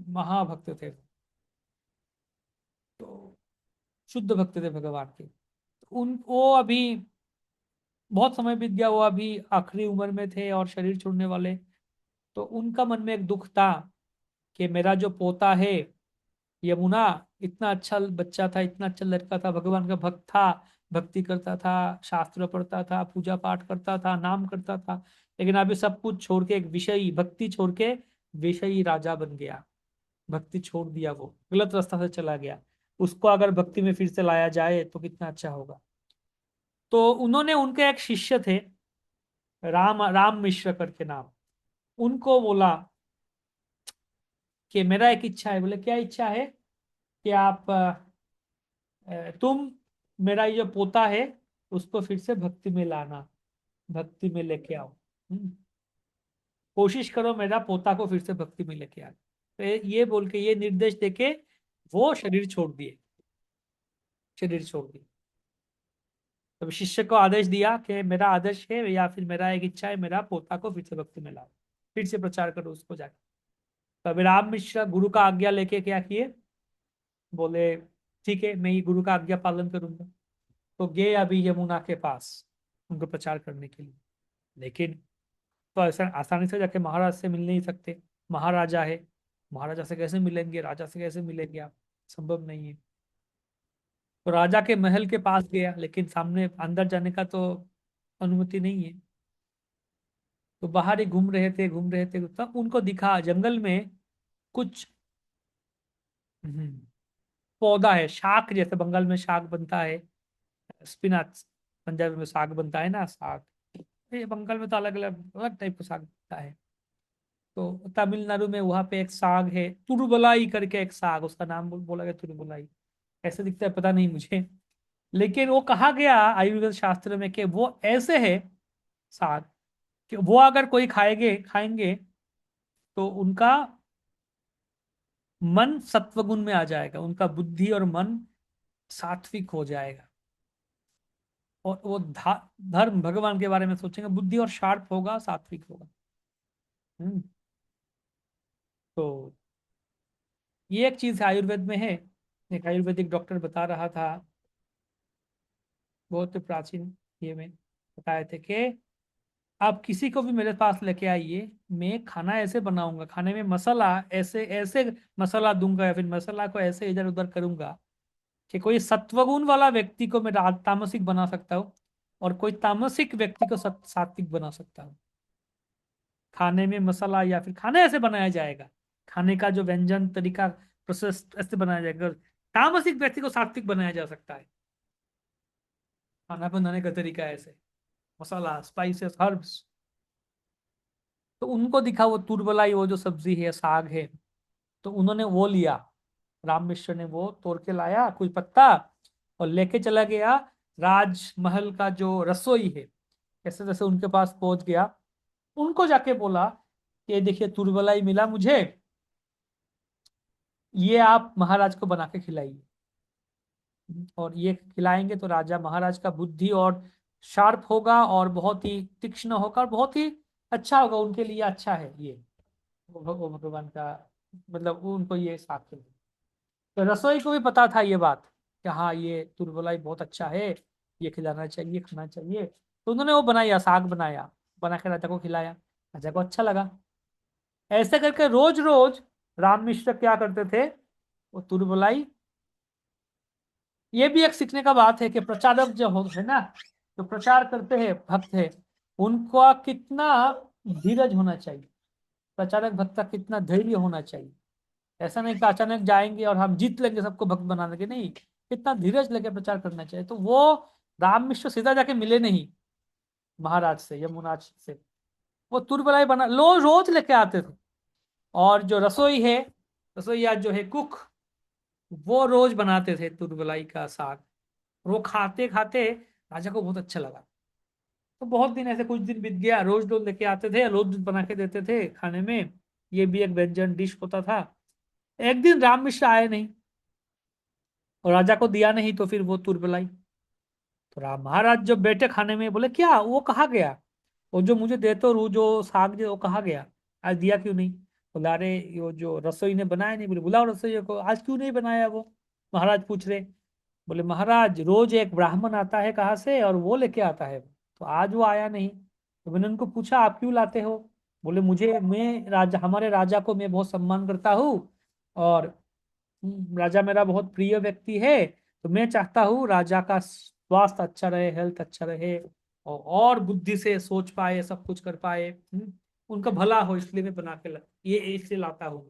महाभक्त थे। तो शुद्ध भक्त थे भगवान के। उन वो अभी बहुत समय बीत गया, वो अभी आखिरी उम्र में थे और शरीर छोड़ने वाले। तो उनका मन में एक दुख था कि मेरा जो पोता है यमुना, इतना अच्छा बच्चा था, इतना अच्छा लड़का था, भगवान का भक्त था, भक्ति करता था, शास्त्र पढ़ता था, पूजा पाठ करता था, नाम करता था, लेकिन अभी सब कुछ छोड़ के, एक विषयी भक्ति छोड़ के विषयी राजा बन गया। भक्ति छोड़ दिया, वो गलत रास्ता से चला गया। उसको अगर भक्ति में फिर से लाया जाए तो कितना अच्छा होगा। तो उन्होंने, उनके एक शिष्य थे, राम राम मिश्र करके नाम, उनको बोला कि मेरा एक इच्छा है। बोले क्या इच्छा है? कि आप तुम मेरा ये जो पोता है उसको फिर से भक्ति में लाना, भक्ति में लेके आओ। कोशिश करो मेरा पोता को फिर से भक्ति में लेके आ। तो ये बोल के, ये निर्देश देके वो शरीर छोड़ दिए, शरीर छोड़ दिए। तो शिष्य को आदेश दिया कि मेरा आदेश है, या फिर मेरा एक इच्छा है, मेरा पोता को फिर से भक्ति में लाओ, फिर से प्रचार करो उसको जाके। तो अभी राम मिश्र गुरु का आज्ञा लेके क्या किए, बोले ठीक है मैं ये गुरु का आज्ञा पालन करूंगा। तो गए अभी यमुना के पास उनको प्रचार करने के लिए। लेकिन तो ऐसा आसानी से जाके महाराज से मिल नहीं सकते, महाराजा है, महाराजा से कैसे मिलेंगे, राजा से कैसे मिलेंगे आप, संभव नहीं है। तो राजा के महल के पास गया, लेकिन सामने अंदर जाने का तो अनुमति नहीं है। तो बाहर ही घूम रहे थे, घूम रहे थे, तब उनको दिखा जंगल में कुछ। हम्म, पौधा है, शाक, जैसे बंगाल में शाक बनता है, स्पिनाच, पंजाबी में साग बनता है ना, साग। ये बंगाल में तो अलग अलग अलग टाइप का साग बनता है। तो तमिलनाडु में वहां पे एक साग है तुरबलाई करके, एक साग, उसका नाम बोला गया तुरबलाई। ऐसे दिखता है पता नहीं मुझे, लेकिन वो कहा गया आयुर्वेद शास्त्र में कि वो ऐसे है साग कि वो अगर कोई खाएंगे खाएंगे तो उनका मन सत्वगुण में आ जाएगा, उनका बुद्धि और मन सात्विक हो जाएगा, और वो धर्म भगवान के बारे में सोचेंगे, बुद्धि और शार्प होगा, सात्विक होगा। हम्म। तो ये एक चीज है आयुर्वेद में है। एक आयुर्वेदिक डॉक्टर बता रहा था, बहुत प्राचीन ये में बताए थे कि आप किसी को भी मेरे पास लेके आइए, मैं खाना ऐसे बनाऊंगा, खाने में मसाला ऐसे ऐसे मसाला दूंगा, या फिर मसाला को ऐसे इधर उधर करूंगा कि कोई सत्वगुण वाला व्यक्ति को मैं तामसिक बना सकता हूँ, और कोई तामसिक व्यक्ति को सात्विक बना सकता हूँ। खाने में मसाला या फिर खाना ऐसे बनाया जाएगा, खाने का जो व्यंजन तरीका, प्रोसेस ऐसे बनाया जाएगा, तामसिक व्यक्ति को सात्विक बनाया जा सकता है। खाना बनाने का तरीका ऐसे, मसाला, स्पाइसेस, हर्ब्स। तो उनको दिखा वो तुरबलाई, वो जो सब्जी है, साग है, तो उन्होंने वो लिया, राम मिश्र ने वो तोड़ के लाया कुछ पत्ता, और लेके चला गया राजमहल का जो रसोई है, जैसे जैसे उनके पास पहुंच गया, उनको जाके बोला कि ये देखिए तुरबलाई मिला मुझे, ये आप महाराज को बना के खिलाइए, और ये खिलाएंगे तो राजा महाराज का बुद्धि और शार्प होगा, और बहुत ही तीक्ष्ण होगा, और बहुत ही अच्छा होगा, उनके लिए अच्छा है ये। वो भगवान का मतलब वो उनको ये साथ है। तो रसोई को भी पता था ये बात कि हाँ ये तुरबलाई बहुत अच्छा है, ये खिलाना चाहिए, खाना चाहिए। तो उन्होंने वो बनाया, साग बनाया, बना के राजा को खिलाया, राजा को अच्छा लगा। ऐसे करके रोज रोज राम मिश्र क्या करते थे, वो तुरबलाई। ये भी एक सीखने का बात है कि प्रचारक जो हो है ना, जो प्रचार करते हैं, भक्त है, उनका कितना धीरज होना चाहिए, प्रचारक भक्त का कितना धैर्य होना चाहिए। ऐसा नहीं कि अचानक जाएंगे और हम जीत लेंगे सबको भक्त बना देंगे, नहीं, कितना धीरज लेके प्रचार करना चाहिए। तो वो राम मिश्र सीधा जाके मिले नहीं महाराज से, यमुनाज से, वो तुरबलाई बना रोज रोज लेके आते थे। और जो रसोई है, रसोईया जो है कुक, वो रोज बनाते थे तुरबलाई का साग। वो खाते खाते राजा को बहुत अच्छा लगा। तो बहुत दिन ऐसे कुछ दिन बीत गया, रोज रोज लेके आते थे, रोज बना के देते थे खाने में, ये भी एक व्यंजन डिश होता था। एक दिन राम मिश्र आए नहीं, और राजा को दिया नहीं, तो फिर वो तुरबलाई। तो राम महाराज जब बैठे खाने में, बोले क्या वो कहाँ गया, वो जो मुझे देते हो जो साग जो वो कहाँ गया, आज दिया क्यों नहीं। बोला अरे वो जो रसोई ने बनाया नहीं, बोले बुलाओ रसोई को, आज क्यों नहीं बनाया वो, महाराज पूछ रहे। बोले महाराज रोज एक ब्राह्मण आता है कहाँ से, और वो लेके आता है, तो आज वो आया नहीं। तो मैंने उनको पूछा आप क्यों लाते हो, बोले मुझे, मैं राजा, हमारे राजा को मैं बहुत सम्मान करता हूँ, और राजा मेरा बहुत प्रिय व्यक्ति है, तो मैं चाहता हूँ राजा का स्वास्थ्य अच्छा रहे, हेल्थ अच्छा रहे, और बुद्धि से सोच पाए, सब कुछ कर पाए, उनका भला हो, इसलिए मैं बना के ये इसलिए लाता हूँ।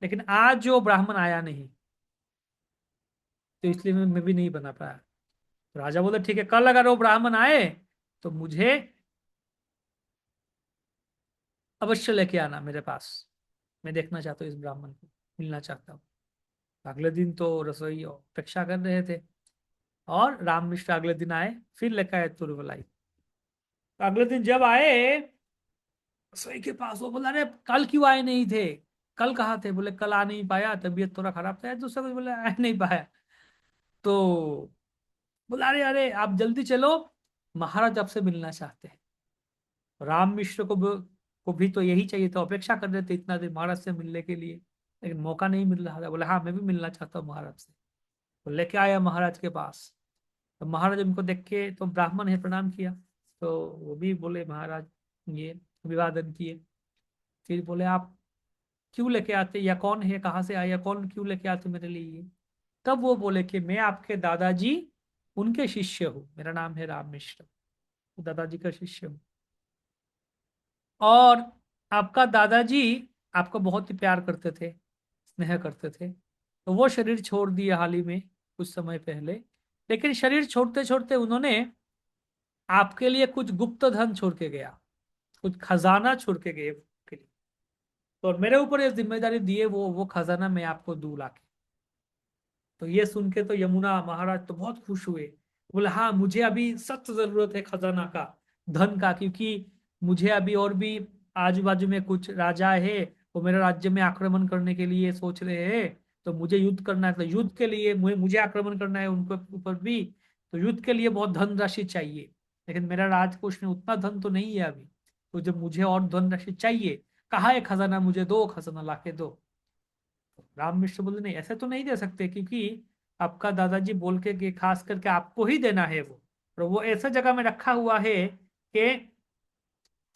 लेकिन आज जो ब्राह्मण आया नहीं, तो इसलिए मैं भी नहीं बना पाया। तो राजा बोले ठीक है, कल अगर वो ब्राह्मण आए तो मुझे अवश्य लेके आना मेरे पास, मैं देखना चाहता हूँ इस ब्राह्मण को, मिलना चाहता हूँ। अगले दिन तो रसोई अपेक्षा कर रहे थे, और राम मिश्र अगले दिन आए, फिर लेकर आए तुरबलाई। तो अगले दिन जब आए रसोई के पास, वो बोला अरे कल क्यों आए नहीं थे, कल कहाँ थे, बोले कल आ नहीं पाया, तबीयत थोड़ा खराब था, दूसरा कुछ बोले आ नहीं पाया। तो बोला अरे अरे आप जल्दी चलो, महाराज आपसे मिलना चाहते हैं। राम मिश्र को भी तो यही चाहिए था, अपेक्षा कर रहे थे इतना देर महाराज से मिलने के लिए, लेकिन मौका नहीं मिल रहा था। बोले हाँ मैं भी मिलना चाहता हूँ महाराज से। तो लेके आया महाराज के पास। तो महाराज उनको देख के, तो ब्राह्मण है, प्रणाम किया। तो वो भी बोले महाराज, ये अभिवादन किए। फिर बोले आप क्यों लेके आते, या कौन है, कहाँ से आया, कौन क्यों लेके आते मेरे लिए ये। तब वो बोले कि मैं आपके दादाजी उनके शिष्य हूँ, मेरा नाम है राम मिश्र, दादाजी का शिष्य हूँ, और आपका दादाजी आपको बहुत ही प्यार करते थे, स्नेह करते थे, तो वो शरीर छोड़ दिए हाल ही में, कुछ समय पहले। लेकिन शरीर छोड़ते छोड़ते उन्होंने आपके लिए कुछ गुप्त धन छोड़ के गया, कुछ खजाना छोड़ के गए आपके लिए। तो और मेरे ऊपर ये जिम्मेदारी दिए, वो खजाना मैं आपको दूं लाके। तो ये सुन के तो यमुना महाराज तो बहुत खुश हुए। बोले हाँ, मुझे अभी सख्त जरूरत है खजाना का, धन का, क्योंकि मुझे अभी और भी आजू बाजू में कुछ राजा है, वो मेरे राज्य में आक्रमण करने के लिए सोच रहे हैं। तो मुझे युद्ध करना है, तो युद्ध के लिए मुझे आक्रमण करना है उनके ऊपर भी। तो युद्ध के लिए बहुत धनराशि चाहिए, लेकिन मेरा राजकोष में उतना धन तो नहीं है अभी। तो जब मुझे और धनराशि चाहिए, कहाँ है खजाना, मुझे दो खजाना लाके दो। राम मिश्र बोले नहीं, ऐसे तो नहीं दे सकते, क्योंकि आपका दादाजी बोल के कि खास करके आपको ही देना है वो। और वो ऐसा जगह में रखा हुआ है कि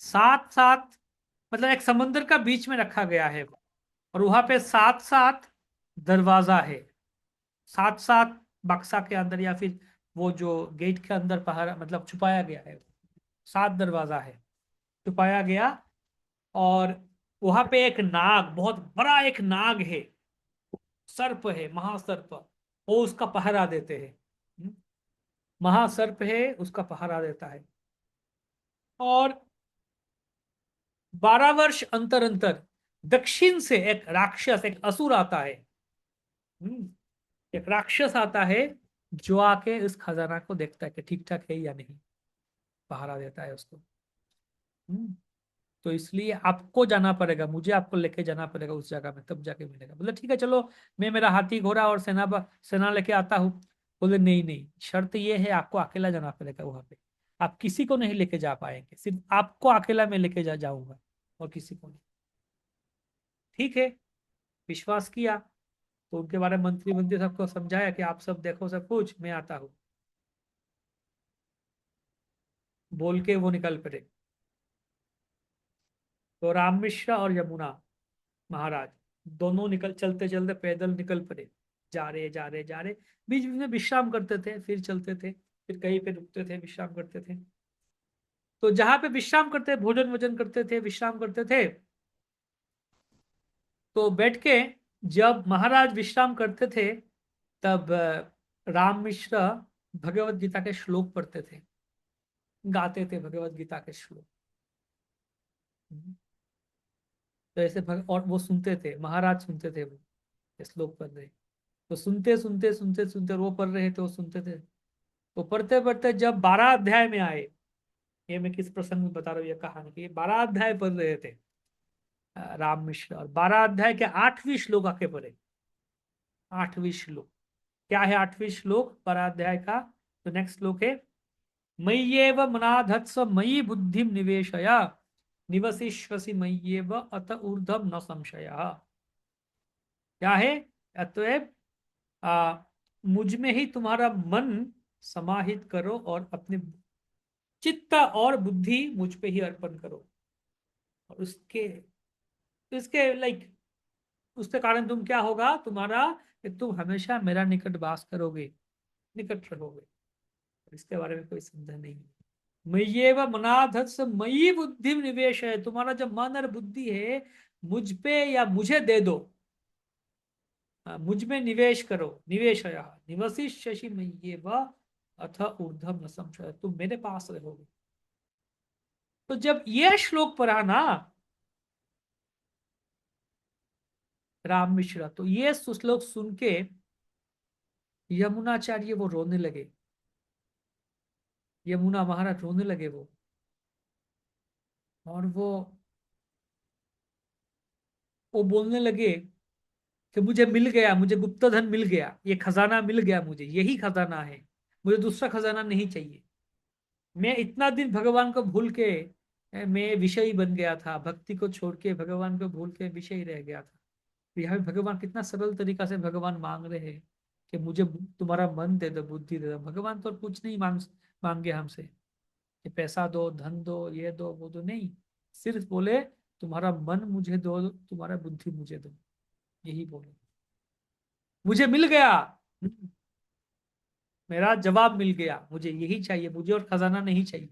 सात सात, मतलब एक समंदर का बीच में रखा गया है वो। और वहां पे सात सात दरवाजा है, सात सात बक्सा के अंदर, या फिर वो जो गेट के अंदर पहरा, मतलब छुपाया गया है। सात दरवाजा है, छुपाया गया। और वहां पे एक नाग, बहुत बड़ा एक नाग है, सर्प है, महासर्प, वो उसका पहरा देते हैं। महासर्प है, उसका पहरा देता है। और 12 वर्ष अंतर अंतर दक्षिण से एक राक्षस, एक असुर आता है। हम्म, एक राक्षस आता है, जो आके इस खजाना को देखता है कि ठीक ठाक है या नहीं, पहरा देता है उसको। हम्म, तो इसलिए आपको जाना पड़ेगा, मुझे आपको लेके जाना पड़ेगा उस जगह में, तब जाके मिलेगा। बोले ठीक है चलो, मैं मेरा हाथी घोड़ा और सेना लेके आता हूँ। बोले नहीं नहीं, शर्त ये है आपको अकेला जाना पड़ेगा वहां पे। आप किसी को नहीं लेके जा पाएंगे, सिर्फ आपको अकेला मैं लेके जाऊंगा, और किसी को नहीं। ठीक है, विश्वास किया। तो उनके बारे में मंत्री मंत्री सबको समझाया कि आप सब देखो सब कुछ, मैं आता हूँ, बोल के वो निकल पड़े। तो राम मिश्रा और यमुना महाराज दोनों निकल, चलते चलते पैदल निकल पड़े। जा रहे जा रहे जा रहे, बीच बीच में विश्राम करते थे, फिर चलते थे, फिर कहीं पे रुकते थे, विश्राम करते थे। तो जहां पे विश्राम करते, भोजन वोजन करते थे, विश्राम करते थे, तो बैठ के जब महाराज विश्राम करते थे, तब राम मिश्र भगवत गीता के श्लोक पढ़ते थे, गाते थे भगवत गीता के श्लोक। तो ऐसे और वो सुनते थे, महाराज सुनते थे, वो श्लोक पढ़ रहे। तो सुनते सुनते सुनते सुनते, वो पढ़ रहे थे, वो सुनते थे। तो पढ़ते पढ़ते जब 12 अध्याय में आए, ये मैं किस प्रसंग में बता रहा हूँ ये कहानी, कि 12 अध्याय पढ़ रहे थे राम मिश्र, और 12 अध्याय के 8वीं श्लोक आके पढ़े। 8वीं श्लोक क्या है? 8वीं श्लोक 12 अध्याय का, तो नेक्स्ट श्लोक है, मय्येव मनाधत्स्व मयि बुद्धिम निवेशय निवसिष्यसि मय्येव अत ऊर्ध्वं न संशयः। क्या है? अतएव मुझ में ही तुम्हारा मन समाहित करो, और अपने चित्त और बुद्धि मुझ पे ही अर्पण करो। और उसके लाइक, उसके कारण तुम क्या होगा तुम्हारा, कि तुम हमेशा मेरा निकट वास करोगे, निकट रहोगे। इसके बारे में कोई संदेह नहीं है। मय्येव मनाधत्स मयि बुद्धि निवेश है, तुम्हारा जो मन और बुद्धि है, मुझ पे या मुझे दे दो। मुझ में निवेश करो, निवेश निवसिष्यसि मय्येव अथ ऊर्ध्वं न संशयः, तुम मेरे पास रहोगे। तो जब ये श्लोक पढ़ा ना राम मिश्रा, तो ये श्लोक सुन के यमुनाचार्य वो रोने लगे, यमुना महाराज रोने लगे वो। और वो बोलने लगे कि मुझे मिल गया, मुझे गुप्त धन मिल गया, ये खजाना मिल गया, मुझे यही खजाना है, मुझे दूसरा खजाना नहीं चाहिए। मैं इतना दिन भगवान को भूल के मैं विषयी बन गया था, भक्ति को छोड़ के भगवान को भूल के विषयी रह गया था। तो यहाँ पे भगवान कितना सरल तरीका से भगवान मांग रहे हैं कि मुझे तुम्हारा मन दे दो, बुद्धि दे दो। भगवान तो कुछ नहीं मांगे हमसे कि पैसा दो, धन दो, ये दो, वो दो, नहीं। सिर्फ बोले तुम्हारा मन मुझे दो, तुम्हारा बुद्धि मुझे दो, यही बोले। मुझे मिल गया, मेरा जवाब मिल गया, मुझे यही चाहिए, मुझे और खजाना नहीं चाहिए।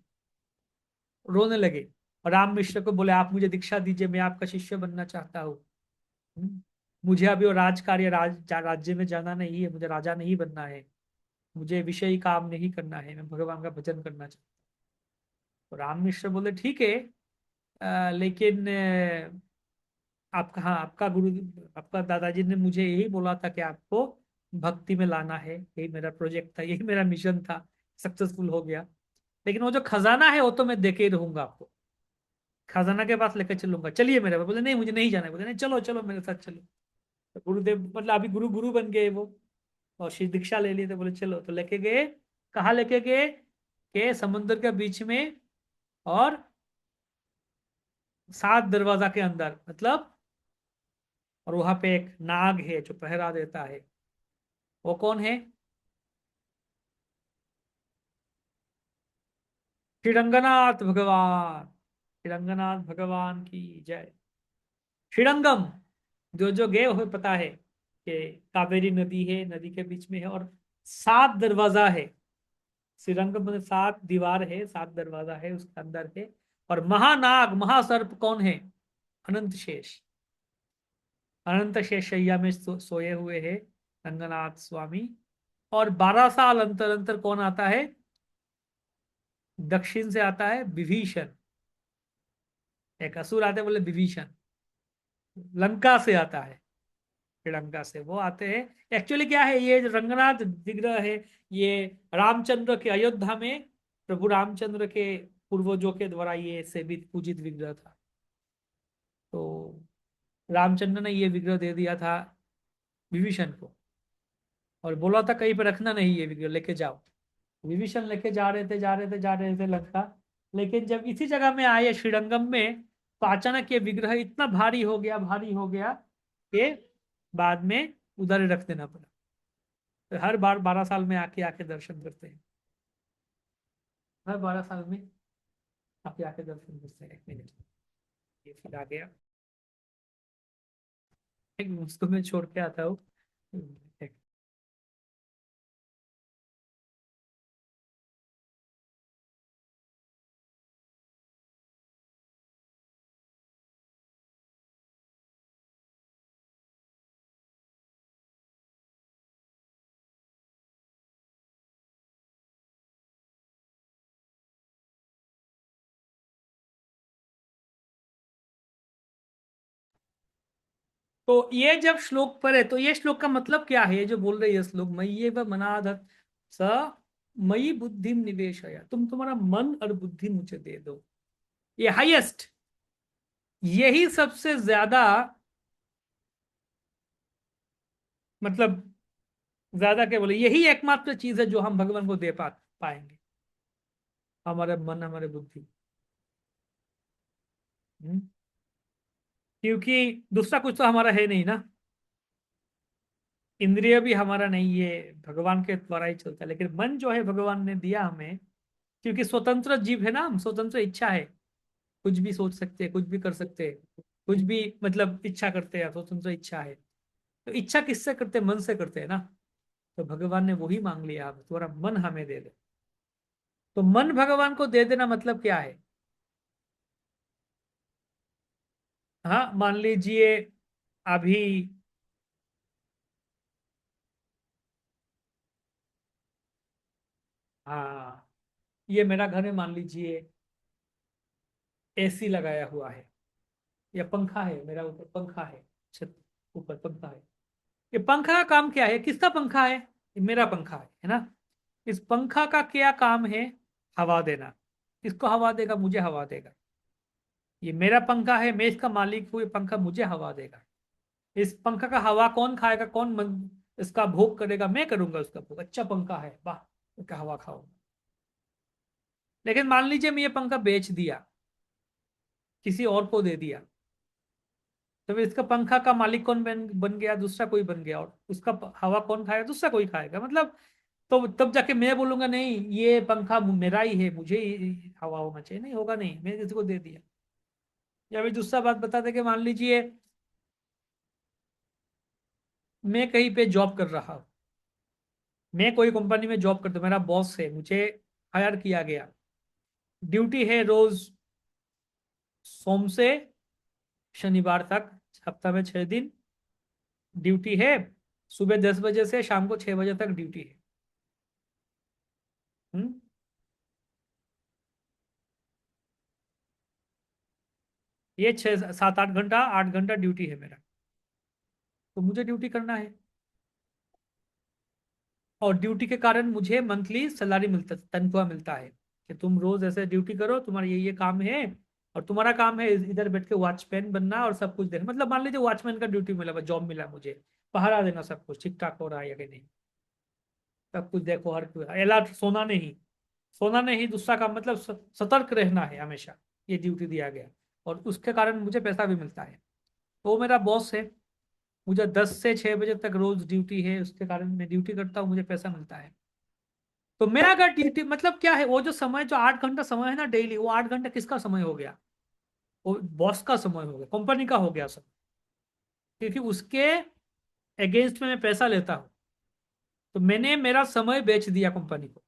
रोने लगे। और राम मिश्र को बोले आप मुझे दीक्षा दीजिए, मैं आपका शिष्य बनना चाहता हूँ। मुझे अभी वो राजकार्य राज्य में जाना नहीं है, मुझे राजा नहीं बनना है, मुझे विषयी काम नहीं करना है, मैं भगवान का भजन करना चाहता हूँ। तो राम मिश्र बोले ठीक है, लेकिन आपका, हाँ आपका गुरु, आपका दादाजी ने मुझे यही बोला था कि आपको भक्ति में लाना है, यही मेरा प्रोजेक्ट था, यही मेरा मिशन था, सक्सेसफुल हो गया। लेकिन वो जो खजाना है वो तो मैं देके ही रहूंगा आपको, खजाना के पास लेकर चलूंगा, चलिए मेरे पास। बोले नहीं मुझे नहीं जाना है, बोले नहीं चलो चलो मेरे साथ चलो। तो गुरुदेव मतलब अभी गुरु गुरु बन गए वो, और श्री दीक्षा ले लिए, तो बोले चलो, तो लेके गए। कहाँ लेके गए? के समुद्र के बीच में, और 7 दरवाजा के अंदर मतलब, और वहां पे एक नाग है जो पहरा देता है। वो कौन है? श्रीरंगनाथ भगवान। श्रीरंगनाथ भगवान की जय। श्रीरंगम, जो गए हुए पता है कि कावेरी नदी है, नदी के बीच में है, और 7 दरवाजा है। श्रीरंगम में 7 दीवार है, 7 दरवाजा है, उसके अंदर है। और महानाग महासर्प कौन है? अनंत शेष। अनंत शेष शैया में सोए हुए हैं रंगनाथ स्वामी। और 12 साल अंतर अंतर कौन आता है? दक्षिण से आता है विभीषण। एक असुर आते हैं, बोले विभीषण, लंका से आता है। श्रीलंका से वो आते हैं। एक्चुअली क्या है, ये जो रंगनाथ विग्रह है, ये रामचंद्र के अयोध्या में प्रभु रामचंद्र के पूर्वजों के द्वारा ये सेवित पूजित विग्रह था। तो रामचंद्र ने ये विग्रह दे दिया था विभीषण को, और बोला था कहीं पर रखना नहीं, ये विग्रह लेके जाओ। विभीषण लेके जा रहे थे, जा रहे थे, जा रहे थे लंका। लेकिन जब इसी जगह में आए श्रीरंगम में, तो अचानक ये विग्रह इतना भारी हो गया, भारी हो गया कि बाद में उधर ही रख देना पड़ा। तो हर बार 12 साल में आके आके दर्शन करते हैं, हर 12 साल में आके आके दर्शन करते हैं। 1 मिनट, ये फिर आ गया, उसको मैं छोड़ के आता हूँ। तो ये जब श्लोक पढ़े, तो ये श्लोक का मतलब क्या है? ये जो बोल रही है श्लोक, मय्ये व मनाधत स मयि बुद्धि निवेशय, तुम्हारा मन और बुद्धि मुझे दे दो। ये हाईएस्ट, यही सबसे ज्यादा, मतलब ज्यादा क्या बोले, यही एकमात्र चीज है जो हम भगवान को दे पाएंगे, हमारे मन हमारे बुद्धि। हम्म? क्योंकि दूसरा कुछ तो हमारा है नहीं ना, इंद्रिय भी हमारा नहीं है, भगवान के द्वारा ही चलता है। लेकिन मन जो है भगवान ने दिया हमें, क्योंकि स्वतंत्र जीव है ना हम, स्वतंत्र इच्छा है, कुछ भी सोच सकते हैं, कुछ भी कर सकते हैं, कुछ भी मतलब इच्छा करते हैं, स्वतंत्र इच्छा है। तो इच्छा किससे करते हैं? मन से करते हैं ना। तो भगवान ने वही मांग लिया, अब तुम्हारा मन हमें दे दे। तो मन भगवान को दे देना मतलब क्या है? हाँ मान लीजिए अभी, हाँ ये मेरा घर है, मान लीजिए एसी लगाया हुआ है, या पंखा है, मेरा ऊपर पंखा है, छत ऊपर पंखा है। ये पंखा का काम क्या है? किसका पंखा है? ये मेरा पंखा है ना। इस पंखा का क्या काम है? हवा देना। किसको हवा देगा? मुझे हवा देगा। ये मेरा पंखा है, मैं इसका मालिक हूँ, ये पंखा मुझे हवा देगा। इस पंखा का हवा कौन खाएगा? इसका भोग करेगा? मैं करूंगा उसका भोग। अच्छा पंखा है, वाह, इसका हवा खाओ। लेकिन मान लीजिए मैं ये पंखा बेच दिया, किसी और को दे दिया, तो फिर इसका पंखा का मालिक कौन बन गया? दूसरा कोई बन गया। और उसका हवा कौन खाएगा? दूसरा कोई खाएगा, मतलब। तो तब जाके मैं बोलूंगा नहीं ये पंखा मेरा ही है, मुझे ही हवा होना चाहिए। नहीं होगा, नहीं, मैंने किसी को दे दिया। या फिर दूसरा बात बता दे कि मान लीजिए मैं कहीं पे जॉब कर रहा हूँ, मैं कोई कंपनी में जॉब करता हूँ, मेरा बॉस है, मुझे हायर किया गया, ड्यूटी है रोज सोम से शनिवार तक, हफ्ता में 6 दिन, ड्यूटी है, सुबह 10 बजे से शाम को 6 बजे तक ड्यूटी है। हम्म। ये 6 7 8 घंटा 8 घंटा ड्यूटी है मेरा, तो मुझे ड्यूटी करना है। और ड्यूटी के कारण मुझे मंथली सैलरी मिलता, तनख्वाह मिलता है कि तुम रोज ऐसे ड्यूटी करो, तुम्हारा ये काम है, और तुम्हारा काम है इधर बैठ के वॉचमैन बनना और सब कुछ देखना। मतलब मान लीजिए वॉचमैन का ड्यूटी मिला, जॉब मिला मुझे, पहरा देना, सब कुछ ठीक ठाक हो रहा है या कि नहीं, सब कुछ देखो, हर अलर्ट, सोना नहीं, सोना नहीं, दूसरा काम मतलब सतर्क रहना है हमेशा, ये ड्यूटी दिया गया। और उसके कारण मुझे पैसा भी मिलता है। तो वो मेरा बॉस है, मुझे 10 से 6 बजे तक रोज ड्यूटी है, उसके कारण मैं ड्यूटी करता हूँ, मुझे पैसा मिलता है। तो मेरा अगर ड्यूटी मतलब क्या है, वो जो समय, जो 8 घंटा समय है ना डेली, वो 8 घंटा किसका समय हो गया? वो बॉस का समय हो गया, कंपनी का हो गया सब, क्योंकि उसके अगेंस्ट में मैं पैसा लेता हूँ। तो मैंने मेरा समय बेच दिया कंपनी को।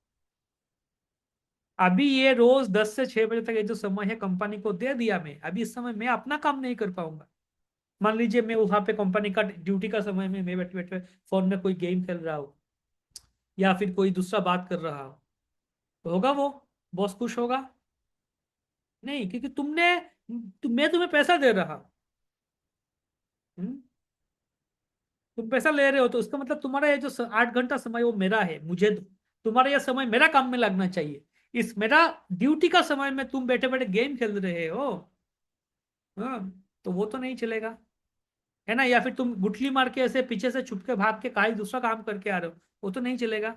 अभी ये रोज 10 से 6 बजे तक ये जो समय है कंपनी को दे दिया मैं, अभी इस समय मैं अपना काम नहीं कर पाऊंगा। मान लीजिए मैं वहां पे कंपनी का ड्यूटी का समय में मैं बैठे बैठे फोन में कोई गेम खेल रहा हूँ, या फिर कोई दूसरा बात कर रहा हूँ, तो होगा वो बॉस खुश होगा? नहीं, क्योंकि मैं तुम्हें पैसा दे रहा हूँ। हम्म? तुम पैसा ले रहे हो, तो उसका मतलब तुम्हारा ये जो 8 घंटा समय वो मेरा है, मुझे तुम्हारा यह समय मेरा काम में लगना चाहिए। इस मेरा ड्यूटी का समय में तुम बैठे बैठे गेम खेल रहे हो, हाँ, तो वो तो नहीं चलेगा, है ना? या फिर तुम गुटली मार के ऐसे पीछे से छुप के भाग के कहीं दूसरा काम करके आ रहे हो, वो तो नहीं चलेगा।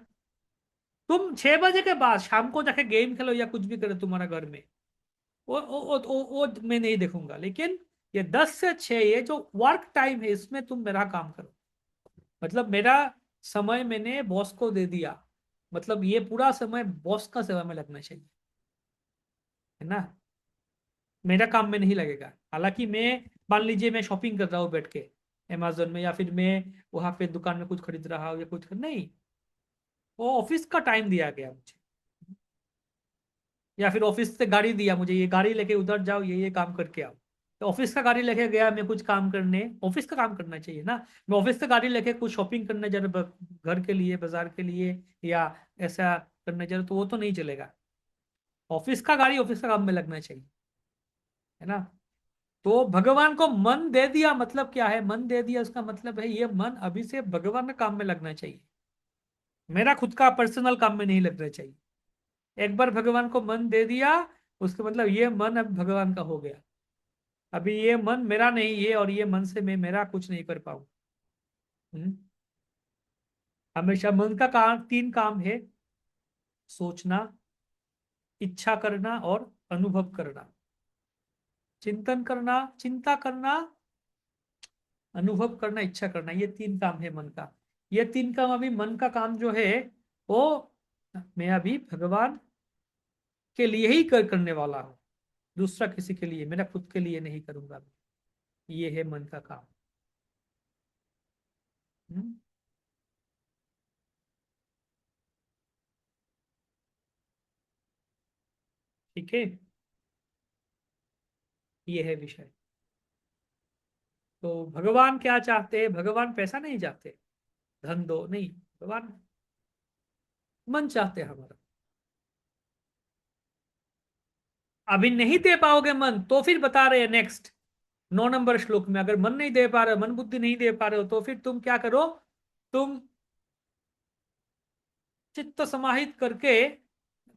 तुम 6 बजे के बाद शाम को जाके गेम खेलो या कुछ भी करो तुम्हारा घर में, वो मैं नहीं देखूंगा। लेकिन ये 10 से 6 ये जो वर्क टाइम है, इसमें तुम मेरा काम करो। मतलब मेरा समय मैंने बॉस को दे दिया, मतलब ये पूरा समय बॉस का सेवा में लगना चाहिए, है ना? मेरा काम में नहीं लगेगा। हालांकि मैं, मान लीजिए मैं शॉपिंग कर रहा हूँ बैठ के अमेजोन में, या फिर मैं वहां पे दुकान में कुछ खरीद रहा हूँ या कुछ नहीं, वो ऑफिस का टाइम दिया गया मुझे। या फिर ऑफिस से गाड़ी दिया मुझे, ये गाड़ी लेके उधर जाओ, ये काम करके आओ। तो ऑफिस का गाड़ी लेके गया मैं कुछ काम करने, ऑफिस का काम करना चाहिए ना। मैं ऑफिस से गाड़ी लेके कुछ शॉपिंग करने जा रहा, घर के लिए, बाजार के लिए, या ऐसा करने जा रहा, तो वो तो नहीं चलेगा। ऑफिस का गाड़ी ऑफिस का काम में लगना चाहिए, है ना? तो भगवान को मन दे दिया मतलब क्या है? मन दे दिया उसका मतलब है ये मन अभी से भगवान के काम में लगना चाहिए, मेरा खुद का पर्सनल काम में नहीं लगना चाहिए। एक बार भगवान को मन दे दिया, उसका मतलब ये मन अब भगवान का हो गया। अभी ये मन मेरा नहीं है, और ये मन से मैं मेरा कुछ नहीं कर पाऊँ। हम्म? हमेशा मन का काम, 3 काम है: सोचना, इच्छा करना और अनुभव करना। चिंतन करना, चिंता करना, अनुभव करना, इच्छा करना, ये 3 काम है मन का। ये 3 काम, अभी मन का काम जो है वो मैं अभी भगवान के लिए ही करने वाला हूँ। दूसरा किसी के लिए, मेरा खुद के लिए नहीं करूंगा। ये है मन का काम। हम्म? ठीक है, ये है विषय। तो भगवान क्या चाहते हैं? भगवान पैसा नहीं चाहते, धन दो नहीं, भगवान मन चाहते हैं हमारा। अभी नहीं दे पाओगे मन, तो फिर बता रहे हैं नेक्स्ट 9 नंबर श्लोक में, अगर मन नहीं दे पा रहे हो, मन बुद्धि नहीं दे पा रहे हो, तो फिर तुम क्या करो? तुम चित्त समाहित करके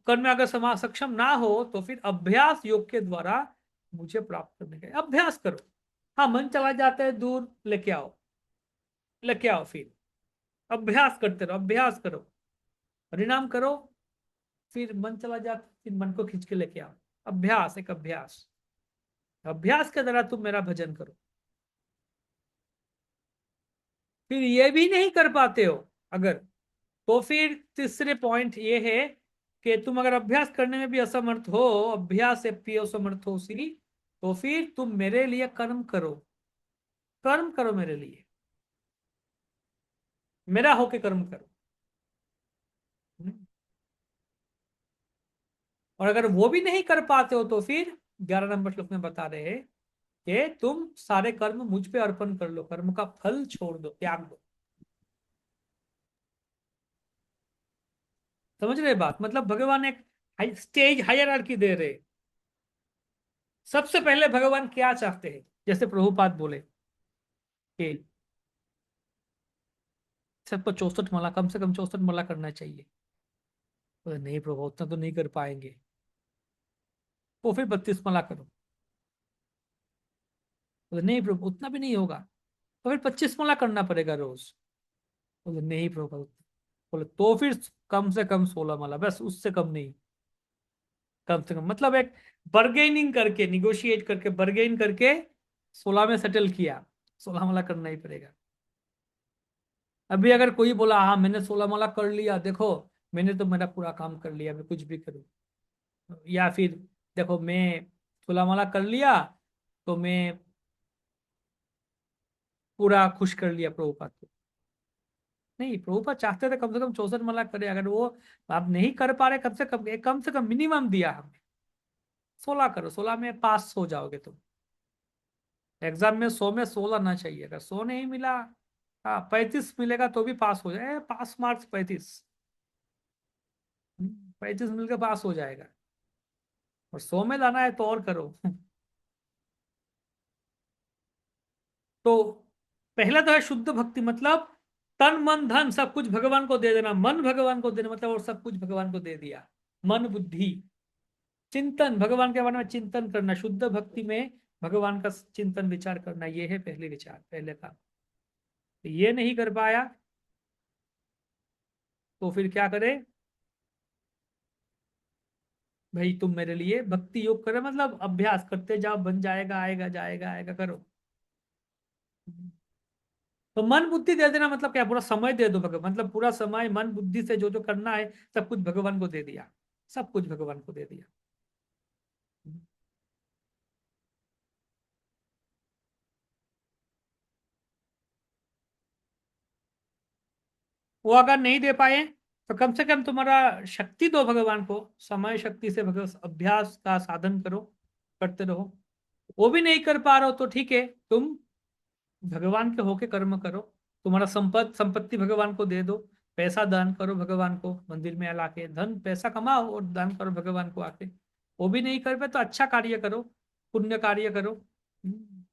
कर्म में अगर सक्षम ना हो, तो फिर अभ्यास योग के द्वारा मुझे प्राप्त करने का अभ्यास करो। हाँ, मन चला जाता है दूर, लेके आओ, लेके आओ फिर। अभ्यास करते रहो, अभ्यास करो, परिणाम करो। फिर मन चला जाता, फिर मन को खींच के लेके आओ। अभ्यास, एक अभ्यास, अभ्यास के द्वारा तुम मेरा भजन करो। फिर ये भी नहीं कर पाते हो अगर, तो फिर तीसरे पॉइंट ये है कि तुम अगर अभ्यास करने में भी असमर्थ हो, अभ्यास से भी असमर्थ हो सी, तो फिर तुम मेरे लिए कर्म करो, कर्म करो मेरे लिए, मेरा होके कर्म करो। हम्म? और अगर वो भी नहीं कर पाते हो, तो फिर 11 नंबर श्लोक में बता रहे हैं कि तुम सारे कर्म मुझ पे अर्पण कर लो, कर्म का फल छोड़ दो, त्याग दो। समझ रहे बात? मतलब भगवान एक स्टेज हायरार्की दे रहे। सबसे पहले भगवान क्या चाहते हैं? जैसे प्रभुपाद बोले कि सबको 64 माला, कम से कम 64 माला करना चाहिए। बोले नहीं प्रभु, उतना तो नहीं कर पाएंगे। वो फिर 32 माला करो। बोले नहीं प्रभु, उतना भी नहीं होगा। तो फिर 25 माला करना पड़ेगा रोज। बोले नहीं प्रभु। बोले तो फिर कम से कम 16 माला, बस उससे कम नहीं। कम से कम मतलब एक बर्गेनिंग करके, निगोशिएट करके, बर्गेन करके 16 में सेटल किया। 16 माला करना ही पड़ेगा। अभी अगर कोई बोला हाँ मैंने 16 माला कर लिया, देखो मैंने तो मेरा पूरा काम कर लिया, मैं कुछ भी करूँ। या फिर देखो मैं 16 माला कर लिया, तो मैं पूरा खुश कर लिया प्रभुपाद को। नहीं, प्रभुपाद चाहते थे कम से कम 64 माला करे। अगर वो आप नहीं कर पा रहे, कम से कम मिनिमम दिया हमने। 16 करो, 16 में पास हो जाओगे तुम। एग्जाम में 100 में 16 ना चाहिए। अगर 100 नहीं मिला, हाँ 35 मिलेगा तो भी पास हो जाए, पास मार्क्स 35। 35 मिलकर पास हो जाएगा। और 100 में लाना है तो और करो। तो पहला तो है शुद्ध भक्ति, मतलब तन मन धन सब कुछ भगवान को दे देना। मन भगवान को देना मतलब और सब कुछ भगवान को दे दिया। मन बुद्धि चिंतन, भगवान के बारे में चिंतन करना, शुद्ध भक्ति में भगवान का चिंतन विचार करना, ये है पहले विचार, पहले काम। तो ये नहीं कर पाया तो फिर क्या करे? भाई तुम मेरे लिए भक्ति योग करो, मतलब अभ्यास करते जाओ, बन जाएगा, आएगा जाएगा आएगा, करो। तो मन बुद्धि दे देना मतलब क्या? पूरा समय दे दो भगवान, मतलब पूरा समय मन बुद्धि से जो जो करना है सब कुछ भगवान को दे दिया। सब कुछ भगवान को दे दिया। वो अगर नहीं दे पाए तो कम से कम तुम्हारा शक्ति दो भगवान को, समय शक्ति से भगवत अभ्यास का साधन करो, करते रहो। वो भी नहीं कर पा रहे हो तो ठीक है, तुम भगवान के होके कर्म करो। तुम्हारा संपत्ति भगवान को दे दो। पैसा दान करो भगवान को, मंदिर में लाके धन पैसा कमाओ और दान करो भगवान को आके। वो भी नहीं कर पाए तो अच्छा कार्य करो, पुण्य कार्य करो। हम्म,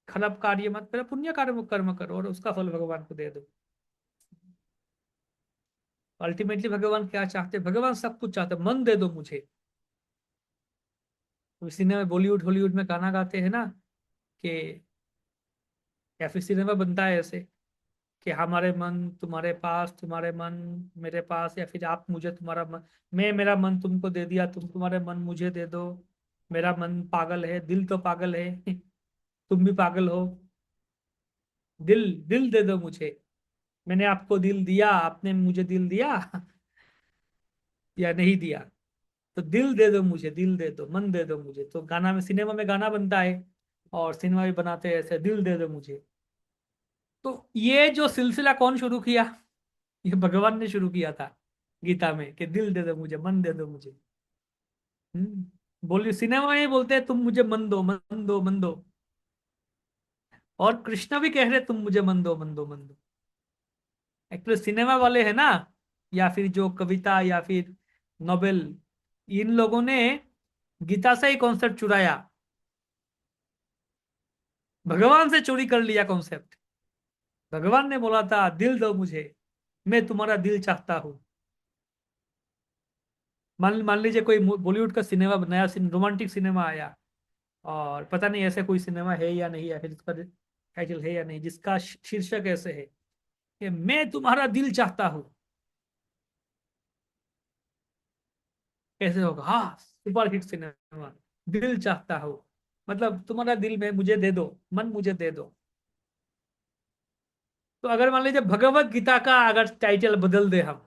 खराब कार्य मत करो, पुण्य कार्य कर्म करो और उसका फल भगवान को दे दो। अल्टीमेटली भगवान क्या चाहते? भगवान सब कुछ चाहते, मन दे दो मुझे। तो सिनेमा बॉलीवुड हॉलीवुड में गाना गाते हैं ना कि, या फिर सिनेमा बनता है ऐसे कि हमारे मन तुम्हारे पास, तुम्हारे मन मेरे पास, या फिर आप मुझे तुम्हारा मन, मैं मेरा मन तुमको दे दिया, तुम तुम्हारे मन मुझे दे दो। मेरा मन पागल है, दिल तो पागल है। तुम भी पागल हो। दिल दिल दे दो मुझे। मैंने आपको दिल दिया, आपने मुझे दिल दिया या नहीं दिया? तो दिल दे दो मुझे, दिल दे दो, मन दे दो मुझे। तो गाना में, सिनेमा में गाना बनता है और सिनेमा भी बनाते हैं ऐसे, दिल दे दो मुझे। तो ये जो सिलसिला कौन शुरू किया? ये भगवान ने शुरू किया था गीता में कि दिल दे दो मुझे, मन दे दो मुझे। बोलिए, सिनेमा में बोलते हैं तुम मुझे मन दो, मन दो, मन दो। और कृष्ण भी कह रहे तुम मुझे मन दो, मन दो, मन दो। एक्चुअली सिनेमा वाले हैं ना, या फिर जो कविता या फिर नोबेल, इन लोगों ने गीता से ही कॉन्सेप्ट चुराया। भगवान से चोरी कर लिया कॉन्सेप्ट। भगवान ने बोला था दिल दो मुझे, मैं तुम्हारा दिल चाहता हूँ। मान मान लीजिए कोई बॉलीवुड का सिनेमा, नया रोमांटिक सिनेमा आया, और पता नहीं ऐसे कोई सिनेमा है या नहीं, या फिर इसका टाइटल है या नहीं, जिसका शीर्षक ऐसे है कि मैं तुम्हारा दिल चाहता हूँ। कैसे होगा? हाँ, सुपर हिट सिनेमा, दिल चाहता हूँ। मतलब तुम्हारा दिल में मुझे दे दो, मन मुझे दे दो। तो अगर मान लीजिए भगवत गीता का अगर टाइटल बदल दे हम,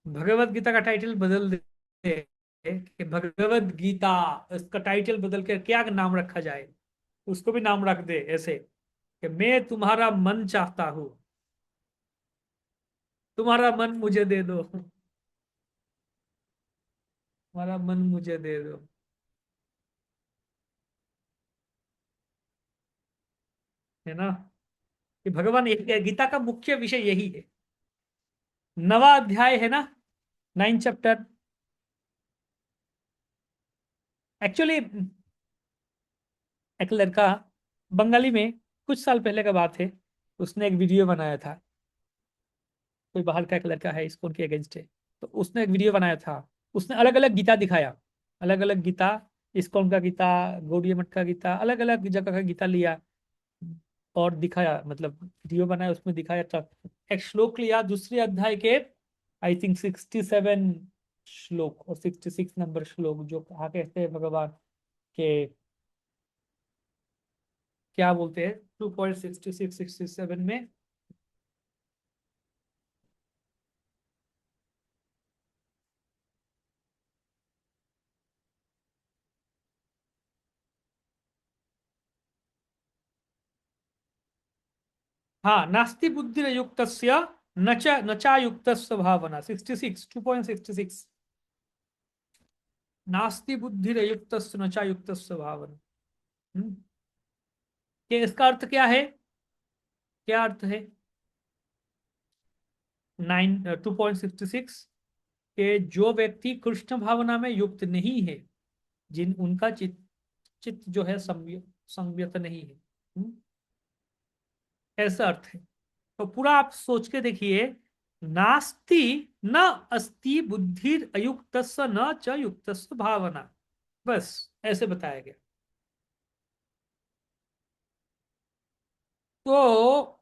भगवत गीता का टाइटल बदल दे कि भगवत गीता, इसका टाइटल बदल के क्या नाम रखा जाए? उसको भी नाम रख दे ऐसे कि मैं तुम्हारा मन चाहता हूँ, तुम्हारा मन मुझे दे दो, तुम्हारा मन मुझे दे दो। है ना, कि भगवान एक, गीता का मुख्य विषय यही है। नवा अध्याय है ना, 9 चैप्टर। एक्चुअली एक लड़का बंगाली में, कुछ साल पहले का बात है, उसने एक वीडियो बनाया था। कोई बाहर का एक लड़का है, इसको उनके अगेंस्ट है, तो उसने एक वीडियो बनाया था। उसने अलग अलग गीता दिखाया, अलग अलग गीता, इस्कॉन का गीता, गौड़िया मठ का गीता, अलग अलग जगह का गीता लिया और दिखाया, मतलब वीडियो बनाया, उसमें दिखाया था। एक श्लोक लिया दूसरे अध्याय के, आई थिंक 67 श्लोक और 66 नंबर श्लोक, जो कहा कहते हैं भगवान के, क्या बोलते हैं, 2.66 67 में। हाँ, नास्ति बुद्धिरयुक्तस्य न चायुक्तस्य भावना, 66, 2.66। नास्ति बुद्धिरयुक्तस्य न चायुक्तस्य भावना। हम्म, कि इसका अर्थ क्या है, क्या अर्थ है, 2.66, कि जो व्यक्ति कृष्ण भावना में युक्त नहीं है, जिन उनका चित्त चित्त जो है संयत नहीं है। ऐसा अर्थ है। तो पूरा आप सोच के देखिए, नास्ति न अस्ति बुद्धिर अयुक्तस्य न च युक्तस्य भावना, बस ऐसे बताया गया। तो